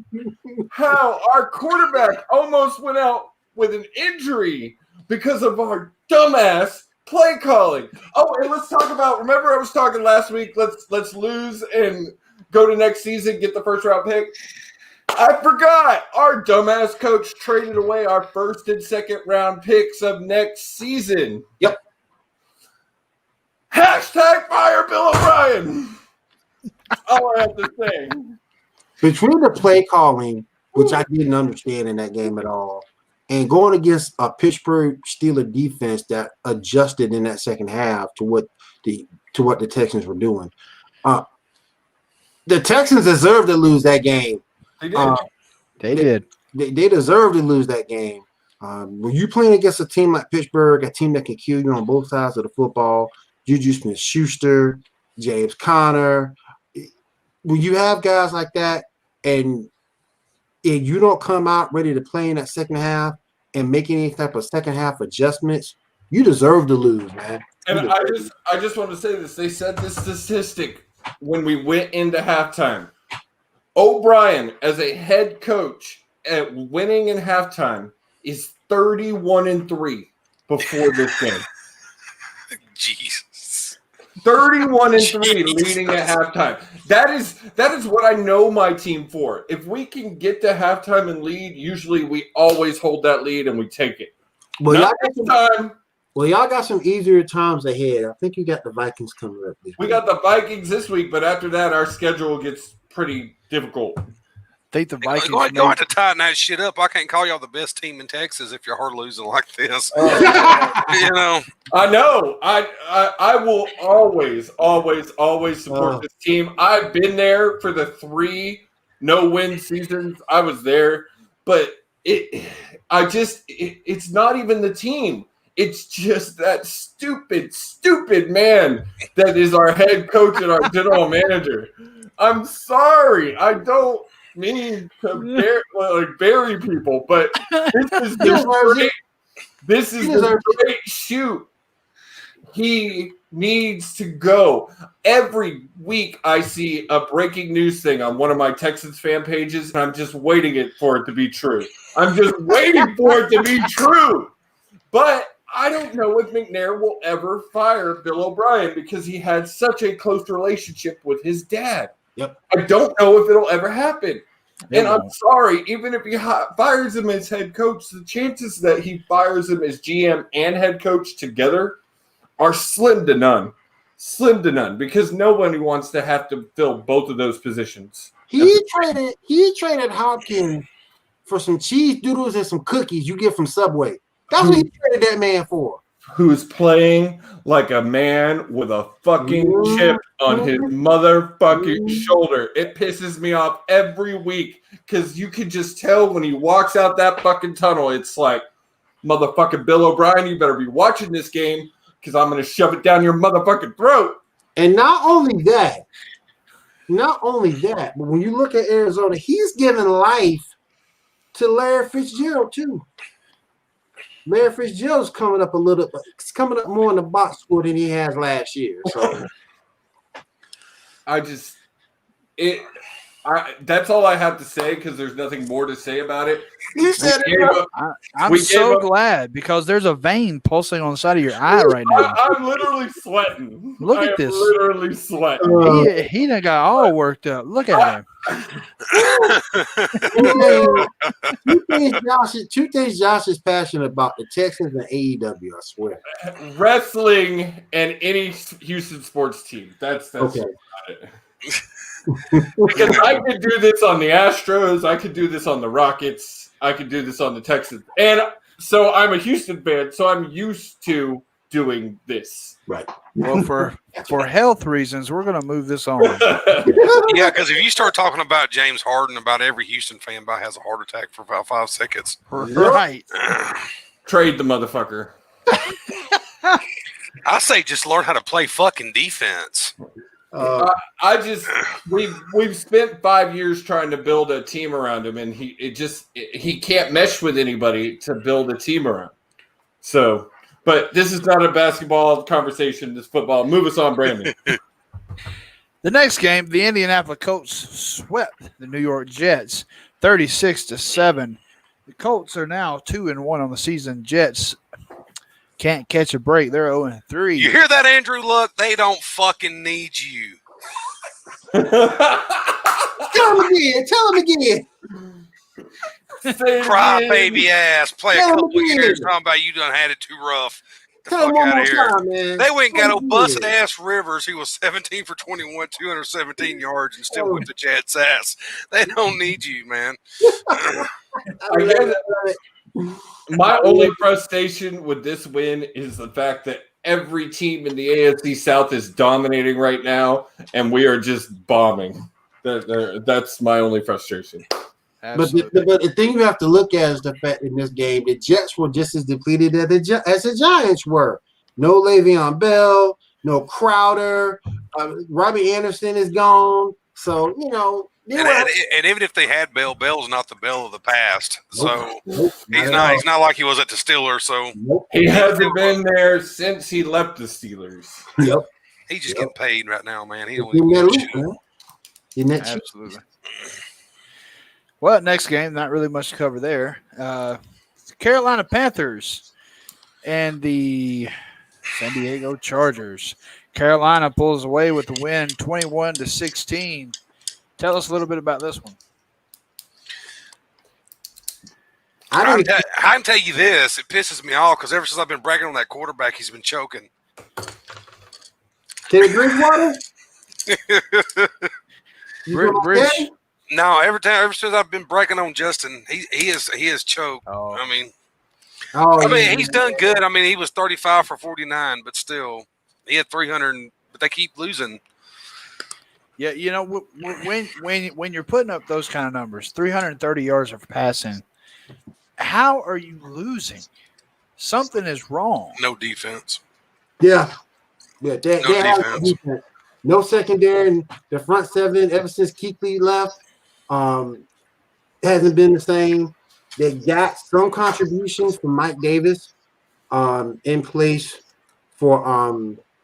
how our quarterback almost went out with an injury because of our dumbass play calling. Oh, and let's talk about, remember I was talking last week, let's lose and go to next season, get the first round pick. I forgot our dumbass coach traded away our first and second round picks of next season. Yep. Hashtag fire Bill O'Brien. All I have to say. Between the play calling, which I didn't understand in that game at all, and going against a Pittsburgh Steelers defense that adjusted in that second half to what the Texans were doing, the Texans deserved to lose that game. They did. They did. They deserve to lose that game. When you playing against a team like Pittsburgh, a team that can kill you on both sides of the football, Juju Smith-Schuster, James Conner, when you have guys like that and you don't come out ready to play in that second half and make any type of second half adjustments, you deserve to lose, man. And I just want to say this. They said this statistic when we went into halftime. O'Brien, as a head coach at winning in halftime, is 31-3 before this game. Jesus. 31-3 leading at halftime. That is what I know my team for. If we can get to halftime and lead, usually we always hold that lead and we take it. Well, y'all got some easier times ahead. I think you got the Vikings coming up. We got the Vikings this week, but after that, our schedule gets pretty difficult. Think the Vikings going to tighten that shit up. I can't call y'all the best team in Texas if you're hard losing like this. I know. I will always support this team. I've been there for the 3 no-win seasons. I was there, but it's not even the team. It's just that stupid man that is our head coach and our general manager. I'm sorry. I don't mean to bury people, but this is the great shoot. He needs to go. Every week I see a breaking news thing on one of my Texans fan pages, and I'm just waiting for it to be true. But I don't know if McNair will ever fire Bill O'Brien because he had such a close relationship with his dad. Yep. I don't know if it'll ever happen. And I'm sorry, even if he fires him as head coach, the chances that he fires him as GM and head coach together are slim to none. Slim to none, because nobody wants to have to fill both of those positions. He traded Hopkins for some cheese doodles and some cookies you get from Subway. That's what he traded that man for. Who's playing like a man with a fucking chip on his motherfucking shoulder. It pisses me off every week because you can just tell when he walks out that fucking tunnel, it's like, motherfucking Bill O'Brien, you better be watching this game because I'm going to shove it down your motherfucking throat. And not only that, but when you look at Arizona, he's giving life to Larry Fitzgerald too. Larry Fitzgerald's coming up it's coming up more in the box score than he has last year. So that's all I have to say because there's nothing more to say about it. You said I'm so glad because there's a vein pulsing on the side of your eye right now. I'm literally sweating. Look at this. Literally sweating. He done got all worked up. Look at him. Two things Josh is passionate about: the Texans and AEW. I swear, wrestling and any Houston sports team. That's okay. About it. Because I could do this on the Astros, I could do this on the Rockets, I could do this on the Texans, and so I'm a Houston fan, so I'm used to doing this. Right. Well, for health reasons, we're going to move this on. Yeah, because if you start talking about James Harden, about every Houston fan has a heart attack for about 5 seconds. Right. Trade the motherfucker. I say just learn how to play fucking defense. We've spent 5 years trying to build a team around him, and he can't mesh with anybody to build a team around. So. But this is not a basketball conversation. This football. Move us on, Brandon. The next game, the Indianapolis Colts swept the New York Jets 36-7. The Colts are now 2-1 on the season. Jets can't catch a break. They're 0-3. You hear that, Andrew Luck? They don't fucking need you. Tell him again. Cry baby ass. Play a couple years talking about you done had it too rough. The fuck out of here. Man. They went and got old busted ass Rivers. He was 17 for 21, 217 yards, and still whipped the Jets' ass. They don't need you, man. My only frustration with this win is the fact that every team in the AFC South is dominating right now, and we are just bombing. That's my only frustration. But the thing you have to look at is the fact in this game, the Jets were just as depleted as the Giants were. No Le'Veon Bell, no Crowder. Robbie Anderson is gone. So, and even if they had Bell, Bell's not the Bell of the past. So he's not like he was at the Steelers. So he hasn't been there since he left the Steelers. Yep. He's just getting paid right now, man. He don't Absolutely. Well, next game, not really much to cover there. Carolina Panthers and the San Diego Chargers. Carolina pulls away with the win, 21-16. Tell us a little bit about this one. I can tell you this. It pisses me off because ever since I've been bragging on that quarterback, he's been choking. Can it drink water? Bridge. No, ever since I've been bragging on Justin, he is choked. Oh. I mean, yeah. he's done good. I mean, he was 35 for 49, but still, he had 300. But they keep losing. Yeah, you know, when you're putting up those kind of numbers, 330 yards of passing, how are you losing? Something is wrong. No defense. Yeah. No defense. No secondary. The front seven, ever since Kuechly left, hasn't been the same. They got some contributions from Mike Davis in place for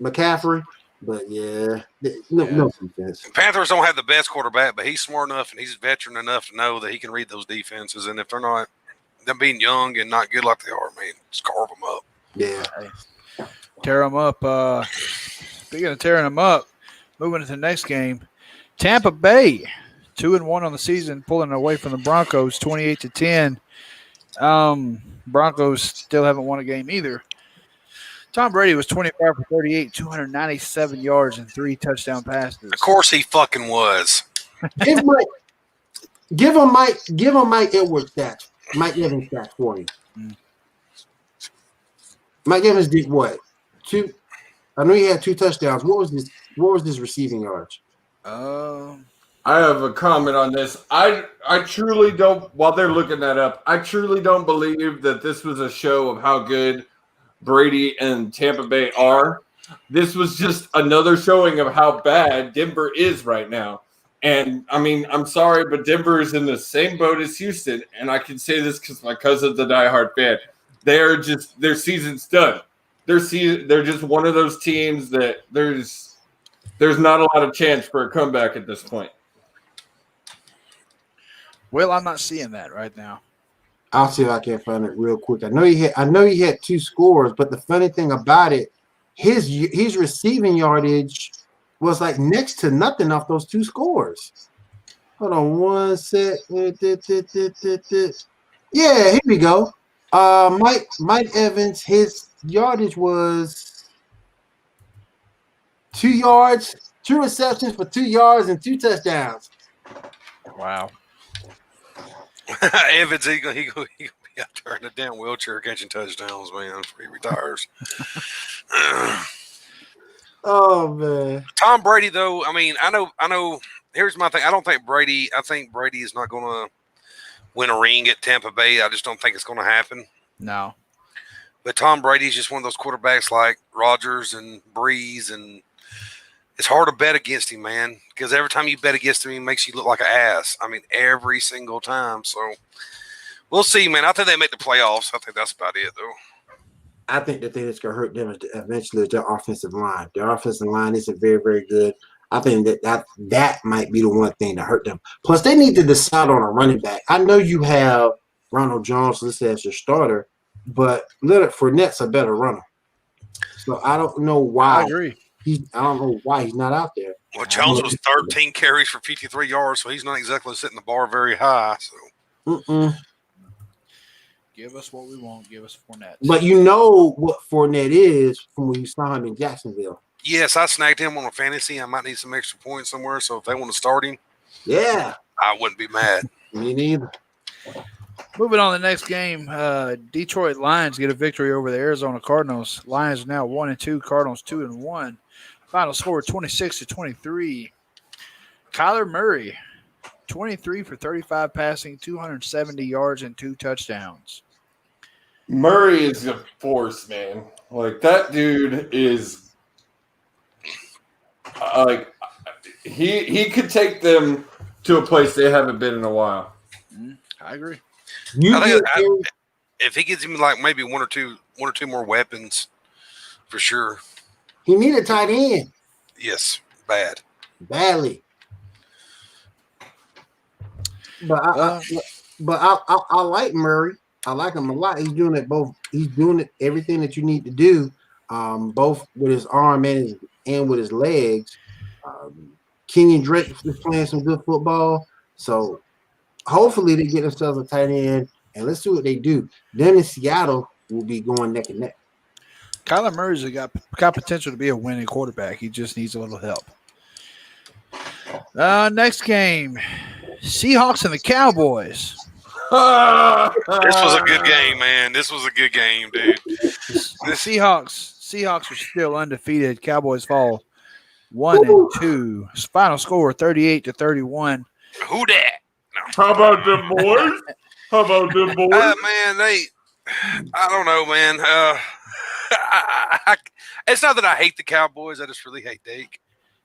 McCaffrey. But, no defense. Panthers don't have the best quarterback, but he's smart enough and he's veteran enough to know that he can read those defenses. And if they're not, them being young and not good like they are, man, just carve them up. Yeah. Tear them up. Speaking of tearing them up, moving to the next game, Tampa Bay, 2-1 on the season, pulling away from the Broncos, 28-10. Broncos still haven't won a game either. Tom Brady was 25 for 38, 297 yards and 3 touchdown passes. Of course he fucking was. Give him Mike Edwards stats. Mike Evans stats for you. Mike Evans did what? 2. I know he had 2 touchdowns. What was this receiving yards? I have a comment on this. I truly don't, while they're looking that up, I truly don't believe that this was a show of how good Brady and Tampa Bay are. This was just another showing of how bad Denver is right now. And, I mean, I'm sorry, but Denver is in the same boat as Houston, and I can say this because my cousin's a diehard fan. Their season's done. They're just one of those teams that there's not a lot of chance for a comeback at this point. Well, I'm not seeing that right now. I'll see if I can find it real quick. I know he had 2 scores, but the funny thing about it, his receiving yardage was like next to nothing off those 2 scores. Hold on one sec. Yeah, here we go. Mike Evans, his yardage was 2 yards, 2 receptions for 2 yards and 2 touchdowns. Wow. Evans, he gonna be out there in a damn wheelchair catching touchdowns, man, before he retires. Oh man. Tom Brady, though, I mean, I know. Here's my thing. I think Brady is not gonna win a ring at Tampa Bay. I just don't think it's gonna happen. No. But Tom Brady's just one of those quarterbacks like Rodgers and Breeze, and it's hard to bet against him, man, because every time you bet against him, he makes you look like an ass. I mean, every single time. So we'll see, man. I think they make the playoffs. I think that's about it, though. I think the thing that's going to hurt them eventually is their offensive line. Their offensive line isn't very, very good. I think that might be the one thing to hurt them. Plus, they need to decide on a running back. I know you have Ronald Jones listed as your starter, but Leonard Fournette's a better runner. So I don't know why. I agree. I don't know why he's not out there. Well, Jones was 13 carries for 53 yards, so he's not exactly setting the bar very high. So. Give us what we want. Give us Fournette. But you know what Fournette is from when you saw him in Jacksonville. Yes, I snagged him on a fantasy. I might need some extra points somewhere, so if they want to start him, yeah, I wouldn't be mad. Me neither. Moving on to the next game, Detroit Lions get a victory over the Arizona Cardinals. Lions now 1-2, Cardinals 2-1. Final score 26-23. Kyler Murray, 23 for 35 passing, 270 yards and 2 touchdowns. Murray is a force, man. Like, that dude is like he could take them to a place they haven't been in a while. I agree. If he gives him like maybe one or two more weapons, for sure. He needed a tight end. Yes, badly. But I like Murray. I like him a lot. He's doing it both. He's doing it everything that you need to do, both with his arm and and with his legs. Kenyon Drake is playing some good football. So hopefully they get themselves a tight end, and let's see what they do. Them in Seattle will be going neck and neck. Kyler Murray's got potential to be a winning quarterback. He just needs a little help. Next game, Seahawks and the Cowboys. This was a good game, man. This was a good game, dude. The Seahawks are still undefeated. Cowboys fall 1-2. Final score 38-31. Who that? No. How about them boys? Man, I don't know, man. It's not that I hate the Cowboys. I just really hate Dake.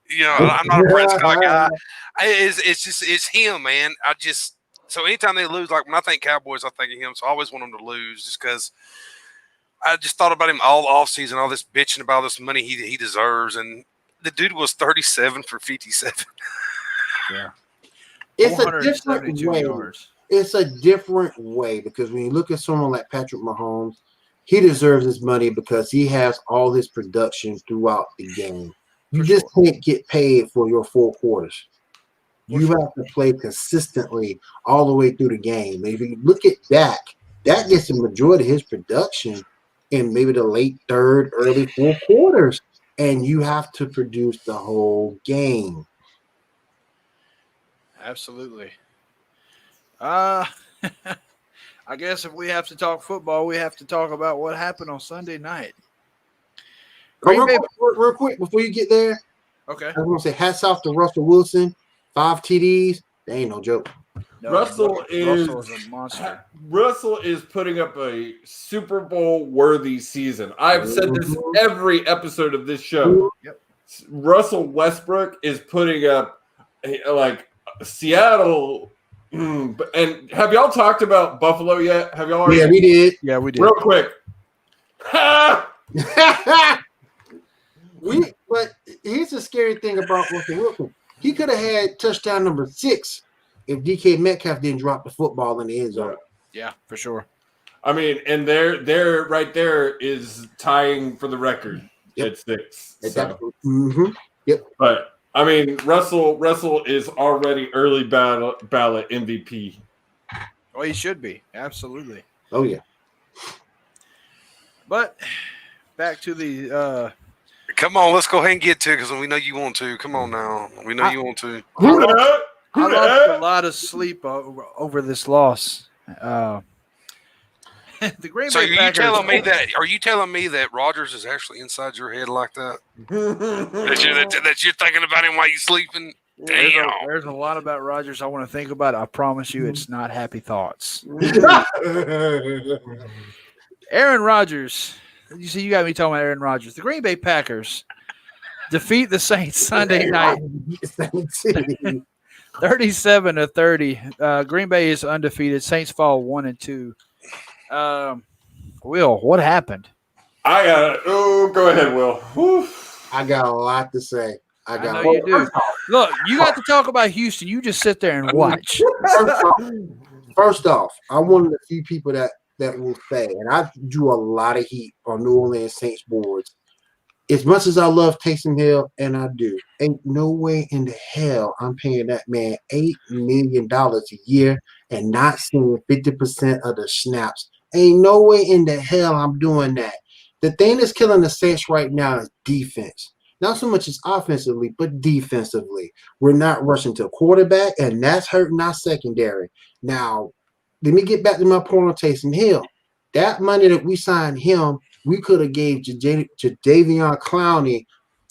You know, I'm not a Prescott guy. It's him, man. So anytime they lose, like when I think Cowboys, I think of him. So I always want them to lose just because I just thought about him all offseason, all this bitching about this money he deserves. And the dude was 37 for 57. Yeah. It's a different way. Yards. It's a different way because when you look at someone like Patrick Mahomes, he deserves his money because he has all this production throughout the game. You just can't get paid for your 4 quarters. You have to play consistently all the way through the game. If you look at Dak gets the majority of his production in maybe the late third, early 4 quarters, and you have to produce the whole game. Absolutely. I guess if we have to talk football, we have to talk about what happened on Sunday night. Real quick, before you get there, okay. I want to say hats off to Russell Wilson. 5 TDs. They ain't no joke. No, Russell is a monster. Russell is putting up a Super Bowl worthy season. I've said this every episode of this show. Yep. Russell Westbrook is putting up Seattle. And have y'all talked about Buffalo yet? Have y'all already? Yeah, we did. Yeah, we did. Real quick. But here's the scary thing about Russell Wilson. He could have had touchdown number 6 if DK Metcalf didn't drop the football in the end zone. Yeah, for sure. I mean, and they're right there is tying for the record at 6. So. Yep. But I mean, Russell is already early ballot MVP. Well, he should be. Absolutely. Oh yeah. But back to the Come on, let's go ahead and get to it because we know you want to. Come on now. We know you want to. I lost a lot of sleep over this loss. The Green Bay Packers. Are you telling me that Rodgers is actually inside your head like that? that you're thinking about him while you're sleeping? Damn. There's a lot about Rodgers I want to think about. I promise you it's not happy thoughts. Aaron Rodgers. You see, you got me talking about Aaron Rodgers. The Green Bay Packers defeat the Saints Sunday night 37-30. Green Bay is undefeated. Saints fall 1-2. Will, what happened? Go ahead, Will. Whew. I got a lot to say. I know you do. Look, you got to talk about Houston. You just sit there and watch. First off, I'm one of the few people that will say, and I drew a lot of heat on New Orleans Saints boards. As much as I love Taysom Hill, and I do, ain't no way in the hell I'm paying that man $8 million a year and not seeing 50% of the snaps. Ain't no way in the hell I'm doing that. The thing that's killing the Saints right now is defense. Not so much as offensively, but defensively. We're not rushing to a quarterback, and that's hurting our secondary. Now, let me get back to my point on Taysom Hill. That money that we signed him, we could have gave Jadeveon Clowney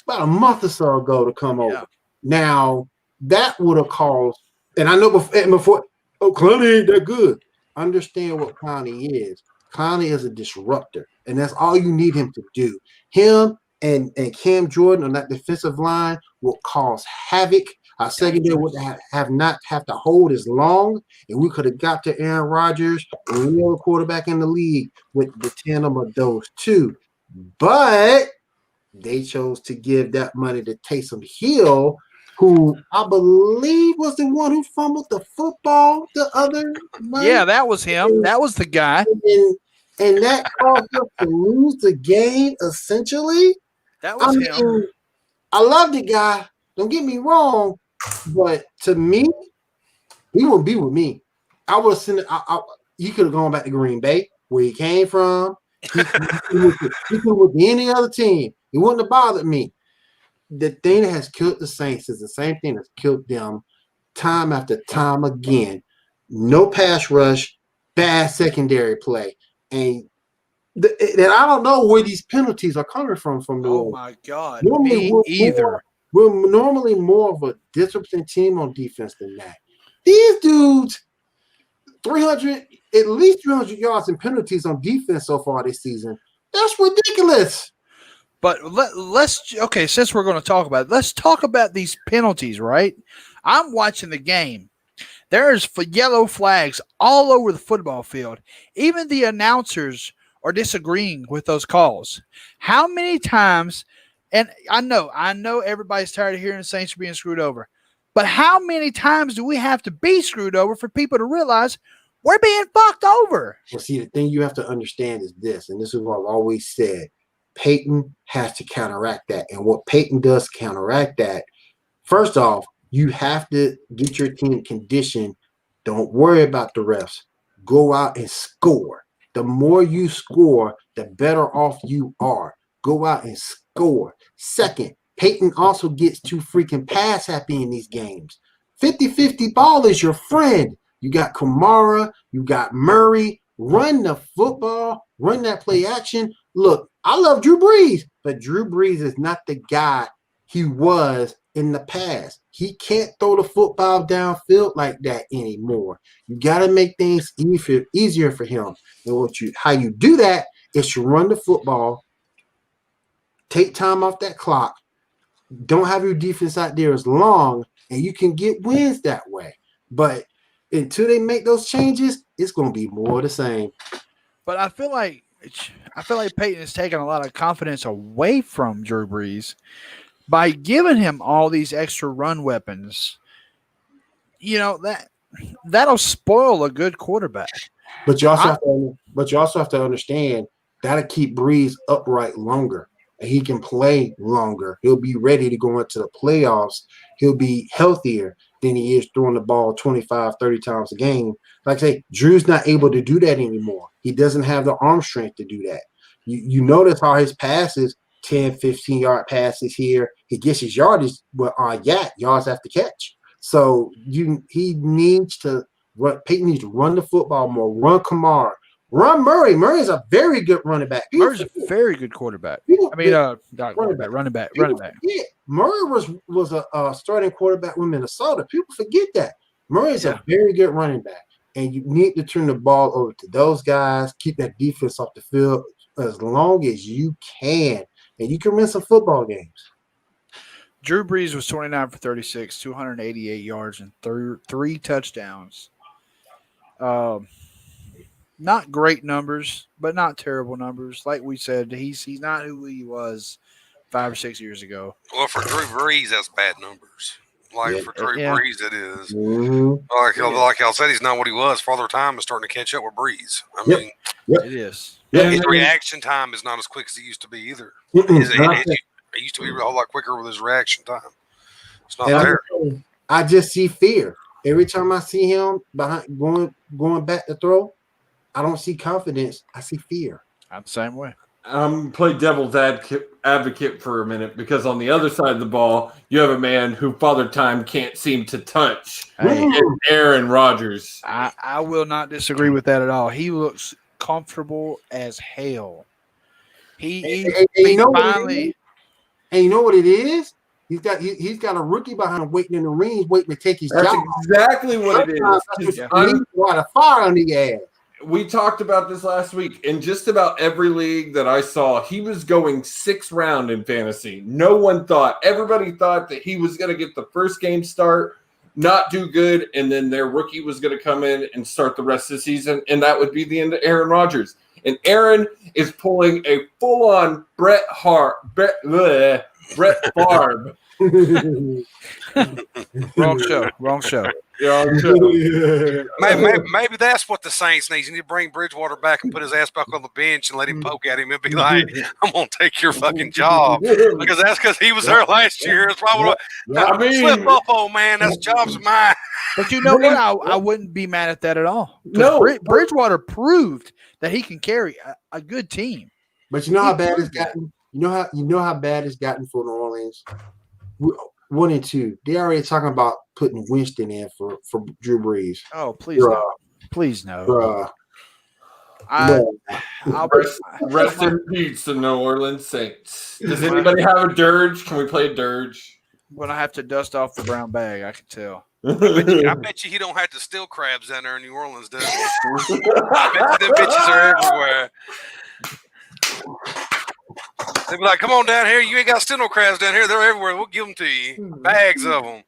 about a month or so ago to come over. Now, that would have caused, and I know before Clowney ain't that good. Understand what Clowney is. Clowney is a disruptor, and that's all you need him to do. Him and Cam Jordan on that defensive line will cause havoc. Our secondary would not have to hold as long, and we could have got to Aaron Rodgers, the real quarterback in the league, with the tandem of those two. But they chose to give that money to Taysom Hill, who I believe was the one who fumbled the football the other night. Yeah, that was him. That was the guy. And that caused us to lose the game, essentially. That was him. I love the guy. Don't get me wrong, but to me, he wouldn't be with me. I would send. He could have gone back to Green Bay, where he came from. He could have with any other team. It wouldn't have bothered me. The thing that has killed the Saints is the same thing that's killed them time after time again. No pass rush, bad secondary play, and I don't know where these penalties are coming from. Oh my God, normally me either. We're normally more of a disciplined team on defense than that. These dudes, at least 300 yards in penalties on defense so far this season. That's ridiculous. But let's since we're going to talk about it, let's talk about these penalties, right? I'm watching the game. There's yellow flags all over the football field. Even the announcers are disagreeing with those calls. How many times, and I know everybody's tired of hearing the Saints are being screwed over, but how many times do we have to be screwed over for people to realize we're being fucked over? Well, see, the thing you have to understand is this, and this is what I've always said. Peyton has to counteract that. And what Peyton does counteract that, first off, you have to get your team conditioned. Don't worry about the refs. Go out and score. The more you score, the better off you are. Go out and score. Second, Peyton also gets too freaking pass happy in these games. 50-50 ball is your friend. You got Kamara, you got Murray. Run the football, run that play action. Look, I love Drew Brees, but Drew Brees is not the guy he was in the past. He can't throw the football downfield like that anymore. You got to make things easier for him. And how you do that is to run the football, take time off that clock, don't have your defense out there as long, and you can get wins that way. But until they make those changes, it's going to be more of the same. But I feel like Peyton has taken a lot of confidence away from Drew Brees by giving him all these extra run weapons. You know, that'll spoil a good quarterback. But you also have to understand that'll keep Brees upright longer. And he can play longer. He'll be ready to go into the playoffs. He'll be healthier than he is throwing the ball 25, 30 times a game. Like I say, Drew's not able to do that anymore. He doesn't have the arm strength to do that. You notice how his passes, 10, 15-yard passes here, he gets his yardage, but yards after catch. So he needs to run. Peyton needs to run the football more, run Kamara, run Murray. Murray's a very good running back. Murray's a very good quarterback. Running back. Yeah, Murray was a starting quarterback with Minnesota. People forget that. Murray's a very good running back. And you need to turn the ball over to those guys, keep that defense off the field as long as you can. And you can win some football games. Drew Brees was 29 for 36, 288 yards, and three touchdowns. Not great numbers, but not terrible numbers. Like we said, he's not who he was 5 or 6 years ago. Well, for Drew Brees, that's bad numbers. For Drew Brees, it is. Mm-hmm. Like y'all said, he's not what he was. Father Time is starting to catch up with Brees. I mean, it is. His reaction time is not as quick as it used to be either. It used to be a whole lot quicker with his reaction time. It's not there. I just see fear. Every time I see him behind going back to throw, I don't see confidence. I see fear. I'm the same way. Play devil's advocate for a minute, because on the other side of the ball, you have a man who Father Time can't seem to touch. Hey. Aaron Rodgers. I will not disagree with that at all. He looks comfortable as hell. You know what it is? He's got a rookie behind him waiting in the range, waiting to take his job. That's exactly what it is. Light a fire on the ass. We talked about this last week. In just about every league that I saw, he was going 6th round in fantasy. Everybody thought that he was going to get the first game start, not do good, and then their rookie was going to come in and start the rest of the season, and that would be the end of Aaron Rodgers. And Aaron is pulling a full-on Brett Favre. Wrong show. Yeah, Maybe that's what the Saints need. You need to bring Bridgewater back and put his ass back on the bench and let him poke at him and be like, "I'm gonna take your fucking job," because he was there last year. That's probably I mean, slip up, old man. That's job's of mine. But you know what? I wouldn't be mad at that at all. No, Bridgewater proved that he can carry a good team. But you know how bad it's gotten. You know how bad it's gotten for New Orleans. 1 and 2. They already talking about putting Winston in for Drew Brees. Oh, please no. Please no. Bruh. I'll rest in peace, the New Orleans Saints. Does anybody have a dirge? Can we play a dirge? I'm gonna have to dust off the brown bag. I can tell. I bet you he don't have to steal crabs down there in New Orleans, does he? I bet you them bitches are everywhere. They be like, "Come on down here. You ain't got to steal no crabs down here. They're everywhere. We'll give them to you. Bags of them.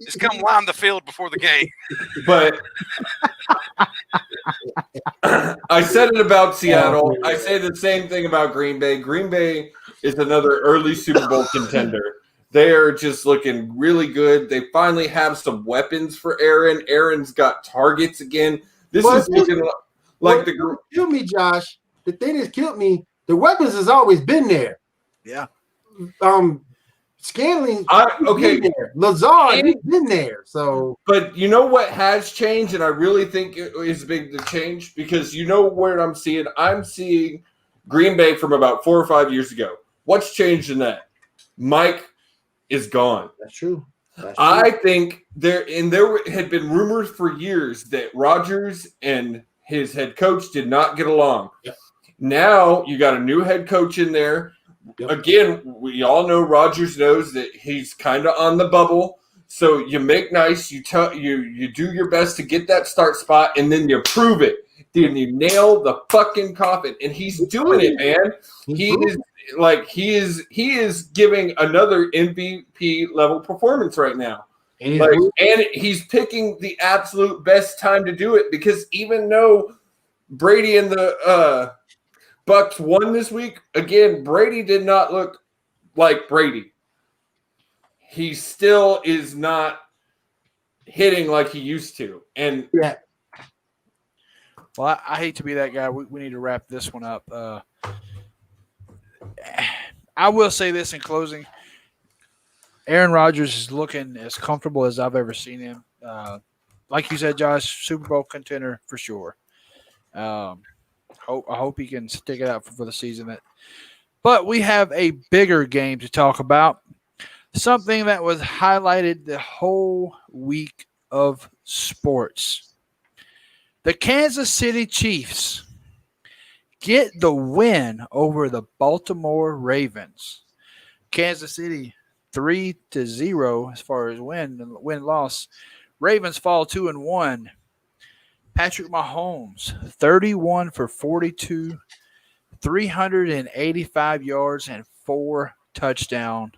Just come line the field before the game." But I said it about Seattle. I say the same thing about Green Bay. Green Bay is another early Super Bowl contender. They are just looking really good. They finally have some weapons for Aaron. Aaron's got targets again. This is looking like the kill me, Josh. The thing that killed me, the weapons has always been there. Yeah. Scanling, okay. Lazard, he's been there. So, but you know what has changed, and I really think it is big to change because you know where I'm seeing. I'm seeing Green Bay from about 4 or 5 years ago. What's changed in that? Mike is gone. That's true. I think there had been rumors for years that Rodgers and his head coach did not get along. Yep. Now you got a new head coach in there. Yep. Again, we all know Rodgers knows that he's kind of on the bubble. So you make nice, you do your best to get that start spot, and then you prove it. Then you nail the fucking coffin, and he's doing it, man. He is giving another MVP level performance right now. And he's picking the absolute best time to do it because even though Brady and the Bucks won this week, again, Brady did not look like Brady. He still is not hitting like he used to. And yeah. Well, I hate to be that guy. We need to wrap this one up. I will say this in closing. Aaron Rodgers is looking as comfortable as I've ever seen him. Like you said, Josh, Super Bowl contender for sure. I hope he can stick it out for the season. But we have a bigger game to talk about. Something that was highlighted the whole week of sports. The Kansas City Chiefs get the win over the Baltimore Ravens. Kansas City 3-0 as far as win-loss. Ravens fall 2-1. Patrick Mahomes 31 for 42, 385 yards and 4 touchdowns.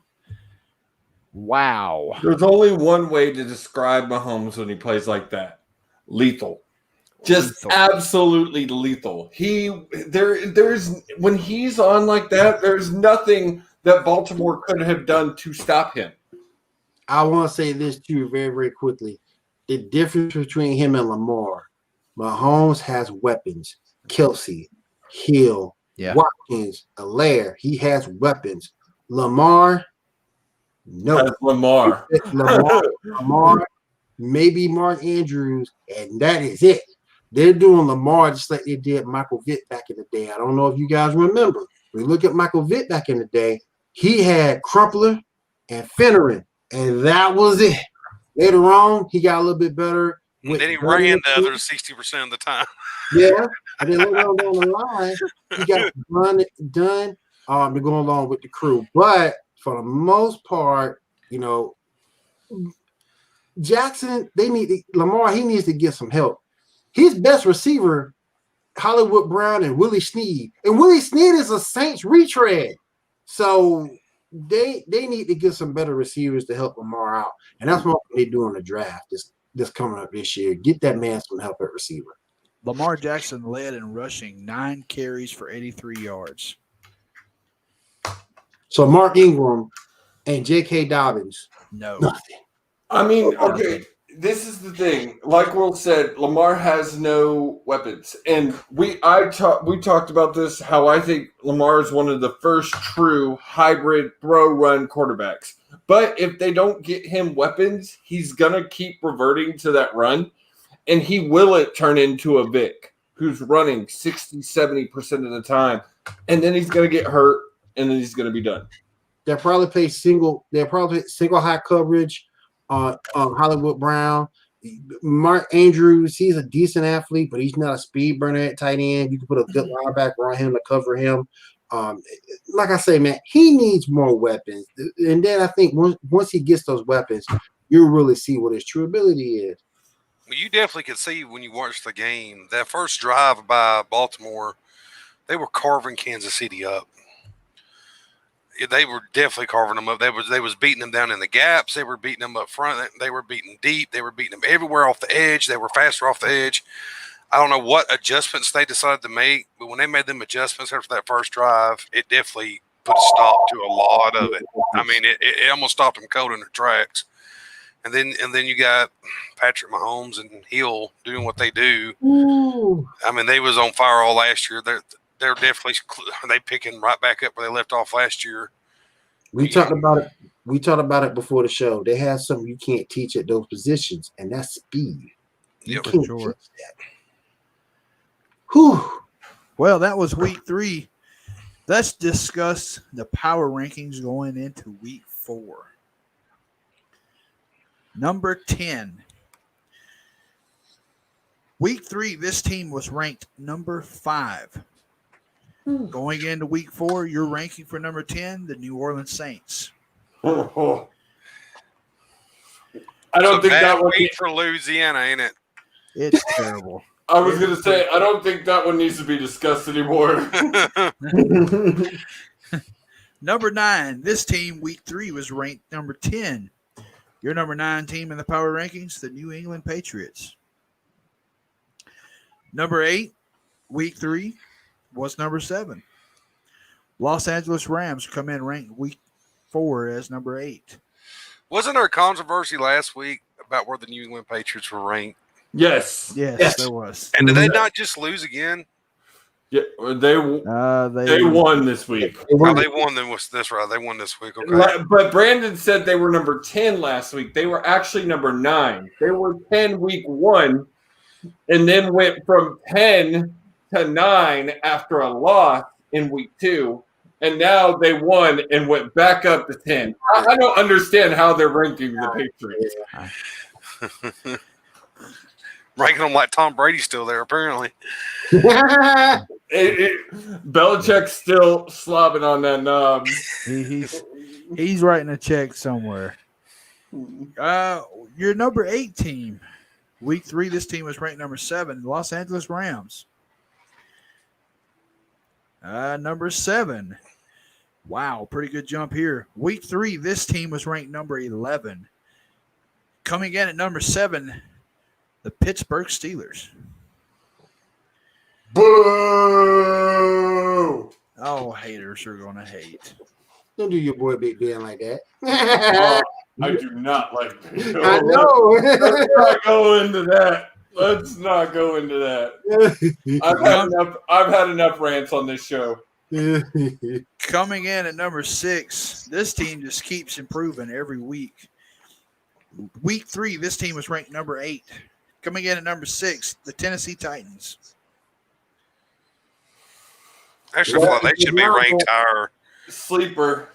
Wow. There's only one way to describe Mahomes when he plays like that. Lethal. Just absolutely lethal. There's when he's on like that, there's nothing that Baltimore could have done to stop him. I want to say this to you very, very quickly. The difference between him and Lamar, Mahomes has weapons. Kelsey, Hill, Watkins, Allaire. He has weapons. Lamar, no. That's Lamar, maybe Mark Andrews, and that is it. They're doing Lamar just like they did Michael Vick back in the day. I don't know if you guys remember. We look at Michael Vick back in the day. He had Crumpler and Finneran, and that was it. Later on, he got a little bit better. And then he ran the other 60% of the time. Yeah, and then later on down the line, he got done to go along with the crew. But for the most part, Jackson, Lamar, he needs to get some help. His best receiver, Hollywood Brown and Willie Snead. And Willie Snead is a Saints retread. So they need to get some better receivers to help Lamar out. And that's what they do in the draft this coming up this year. Get that man some help at receiver. Lamar Jackson led in rushing 9 carries for 83 yards. So Mark Ingram and J.K. Dobbins, no. Nothing. I mean, okay, this is the thing. Like Will said, Lamar has no weapons, and we talked about this. How I think Lamar is one of the first true hybrid throw-run quarterbacks. But if they don't get him weapons, he's gonna keep reverting to that run, and he will turn into a Vic who's running 60-70% of the time, and then he's gonna get hurt, and then he's gonna be done. They'll probably play single high coverage on Hollywood Brown. Mark Andrews, he's a decent athlete, but he's not a speed burner at tight end. You can put a good linebacker on him to cover him. Like I say, man, he needs more weapons. And then I think once he gets those weapons, you'll really see what his true ability is. You definitely could see when you watch the game, that first drive by Baltimore, they were carving Kansas City up. They were definitely carving them up. They was beating them down in the gaps. They were beating them up front. They were beating deep. They were beating them everywhere off the edge. They were faster off the edge. I don't know what adjustments they decided to make, but when they made them adjustments after that first drive, it definitely put a stop to a lot of it. I mean, it almost stopped them cold in their tracks. And then you got Patrick Mahomes and Hill doing what they do. Ooh. I mean, they was on fire all last year. They're definitely picking right back up where they left off last year. We talked about it. We talked about it before the show. They have something you can't teach at those positions, and that's speed. You can't teach that. Whew. Well, that was week 3. Let's discuss the power rankings going into week 4. Number 10. Week 3, this team was ranked number 5. Going into week 4, your ranking for number 10, the New Orleans Saints. I don't think that would be for Louisiana, ain't it? It's terrible. I was going to say, I don't think that one needs to be discussed anymore. Number 9, this team, week 3, was ranked number 10. Your number 9 team in the power rankings, the New England Patriots. Number 8, week 3, was number 7. Los Angeles Rams come in ranked week 4 as number 8. Wasn't there a controversy last week about where the New England Patriots were ranked? Yes, there was. And did they not just lose again? Yeah, they won this week. They won this right. They won this week. Okay. But Brandon said they were number 10 last week. They were actually number 9. They were 10 week 1, and then went from 10 to 9 after a loss in week 2, and now they won and went back up to 10. I don't understand how they're ranking the Patriots. Ranking them like Tom Brady's still there, apparently. Belichick's still slobbing on that knob. He's writing a check somewhere. Your number 8 team, week 3, this team was ranked number 7, Los Angeles Rams. Number 7. Wow, pretty good jump here. Week 3, this team was ranked number 11. Coming in at number 7, the Pittsburgh Steelers. Boo! Oh, haters are going to hate. Don't do your boy Big Ben like that. I do not like Big Ben. I know. Let's not go into that. Let's not go into that. I've had enough rants on this show. Coming in at number 6, this team just keeps improving every week. Week 3, this team was ranked number 8. Coming in at number 6, the Tennessee Titans. Actually, I feel like they should be ranked higher. Sleeper.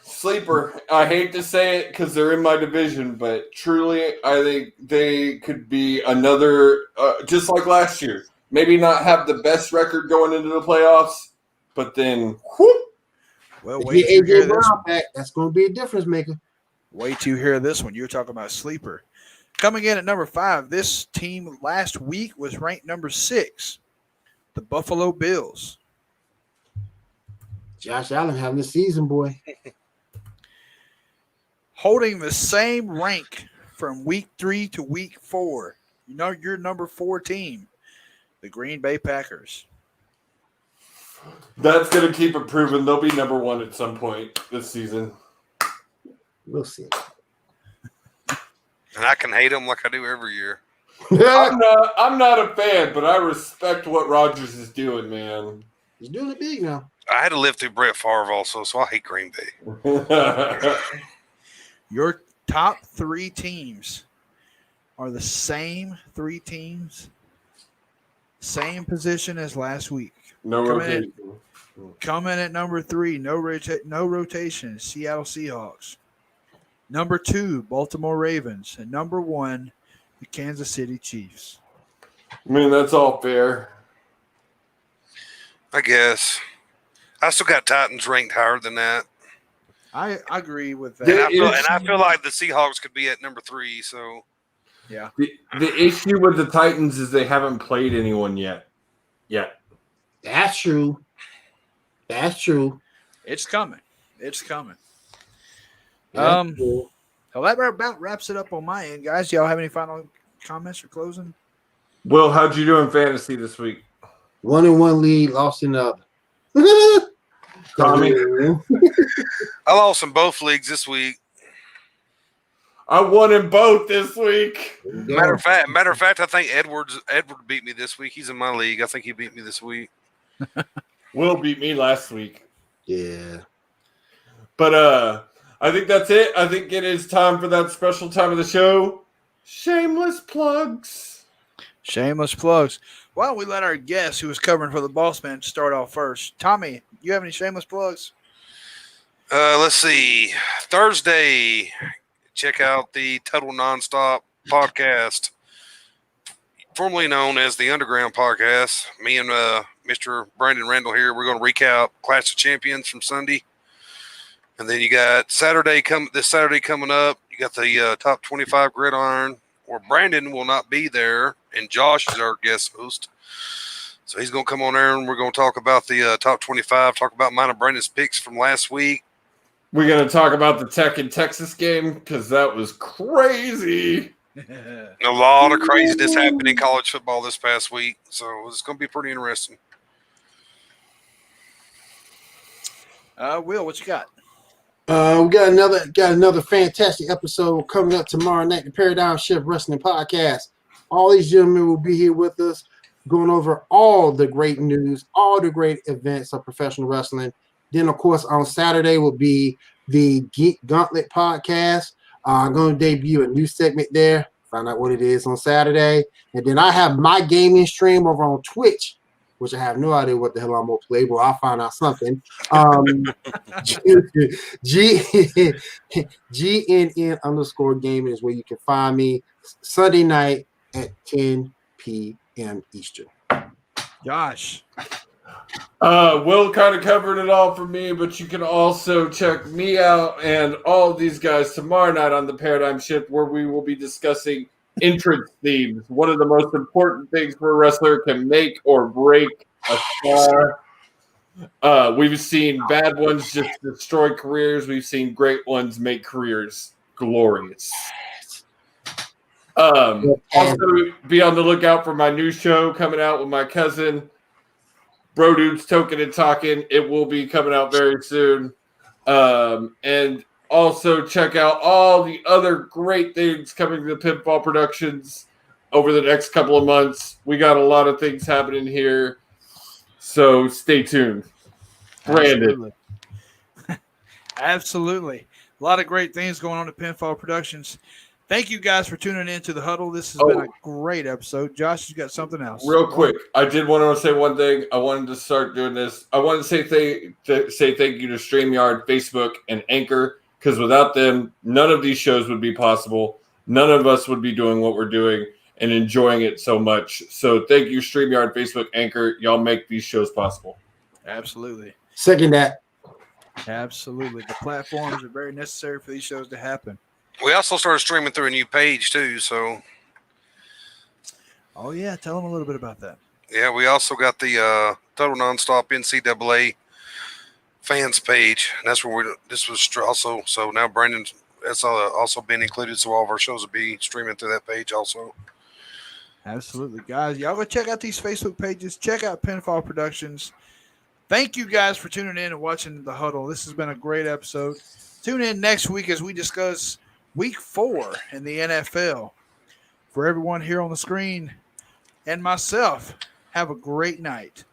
I hate to say it because they're in my division, but truly, I think they could be another, just like last year. Maybe not have the best record going into the playoffs, but then, whoop. Well, wait till you hear this one. Back, that's going to be a difference maker. Wait till you hear this one. You're talking about sleeper. Coming in at number 5, this team last week was ranked number 6, the Buffalo Bills. Josh Allen having a season, boy. Holding the same rank from week 3 to week 4. You know your number 4 team, the Green Bay Packers. That's going to keep improving. They'll be number 1 at some point this season. We'll see. And I can hate him like I do every year. I'm not a fan, but I respect what Rodgers is doing, man. He's doing it big now. I had to live through Brett Favre also, so I hate Green Bay. Your top 3 teams are the same 3 teams, same position as last week. No rotation. Coming at number 3, no rotation, Seattle Seahawks. Number 2, Baltimore Ravens. And number 1, the Kansas City Chiefs. I mean, that's all fair. I guess. I still got Titans ranked higher than that. I agree with that. And I feel like the Seahawks could be at number 3, so. Yeah. The issue with the Titans is they haven't played anyone yet. That's true. That's true. It's coming. It's coming. That's true. Well, that about wraps it up on my end, guys. Y'all have any final comments or closing? Will, how'd you do in fantasy this week? 1-1 lead, lost another. Tommy? I lost in both leagues this week. I won in both this week. Matter of fact, I think Edward beat me this week. He's in my league. I think he beat me this week. Will beat me last week. Yeah. But I think that's it. I think it is time for that special time of the show. Shameless plugs. Shameless plugs. Why don't we let our guest, who was covering for the Boss Man, start off first? Tommy, you have any shameless plugs? Let's see. Thursday, check out the Total Nonstop podcast, formerly known as the Underground Podcast. Me and Mr. Brandon Randall here. We're going to recap Clash of Champions from Sunday. And then you got this Saturday coming up. You got the top 25 gridiron, where Brandon will not be there, and Josh is our guest host. So he's going to come on there, and we're going to talk about the top 25, talk about mine and Brandon's picks from last week. We're going to talk about the Tech and Texas game because that was crazy. A lot of craziness happened in college football this past week, so it's going to be pretty interesting. Will, what you got? We got another fantastic episode coming up tomorrow night, the Paradigm Shift Wrestling Podcast. All these gentlemen will be here with us, going over all the great news, all the great events of professional wrestling. Then, of course, on Saturday will be the Geek Gauntlet Podcast. I'm going to debut a new segment there, find out what it is on Saturday. And then I have my gaming stream over on Twitch, which I have no idea what the hell I'm going to play, but I'll find out something. GNN_gaming is where you can find me Sunday night at 10 p.m. Eastern. Josh. Will kind of covered it all for me, but you can also check me out and all of these guys tomorrow night on the Paradigm Shift, where we will be discussing entrance themes. One of the most important things for a wrestler can make or break a star. We've seen bad ones just destroy careers. We've seen great ones make careers glorious. Also, be on the lookout for my new show coming out with my cousin, Bro Dudes Token and Talking. It will be coming out very soon. And also check out all the other great things coming to Pinfall Productions over the next couple of months. We got a lot of things happening here, so stay tuned. Brandon. Absolutely. A lot of great things going on at Pinfall Productions. Thank you guys for tuning in to the Huddle. This has been a great episode. Josh, you got something else? Real quick, I did want to say one thing. I wanted to start doing this. I wanted to say thank you to StreamYard, Facebook, and Anchor, because without them, none of these shows would be possible. None of us would be doing what we're doing and enjoying it so much. So thank you, StreamYard, Facebook, Anchor. Y'all make these shows possible. Absolutely. Second that. Absolutely. The platforms are very necessary for these shows to happen. We also started streaming through a new page, too, so. Oh, yeah. Tell them a little bit about that. Yeah, we also got the Total Nonstop NCAA fans page. And that's where this was also. So now Brandon, that's also been included. So all of our shows will be streaming through that page also. Absolutely. Guys, y'all go check out these Facebook pages. Check out Pinfall Productions. Thank you guys for tuning in and watching the Huddle. This has been a great episode. Tune in next week as we discuss week 4 in the NFL. For everyone here on the screen and myself, have a great night.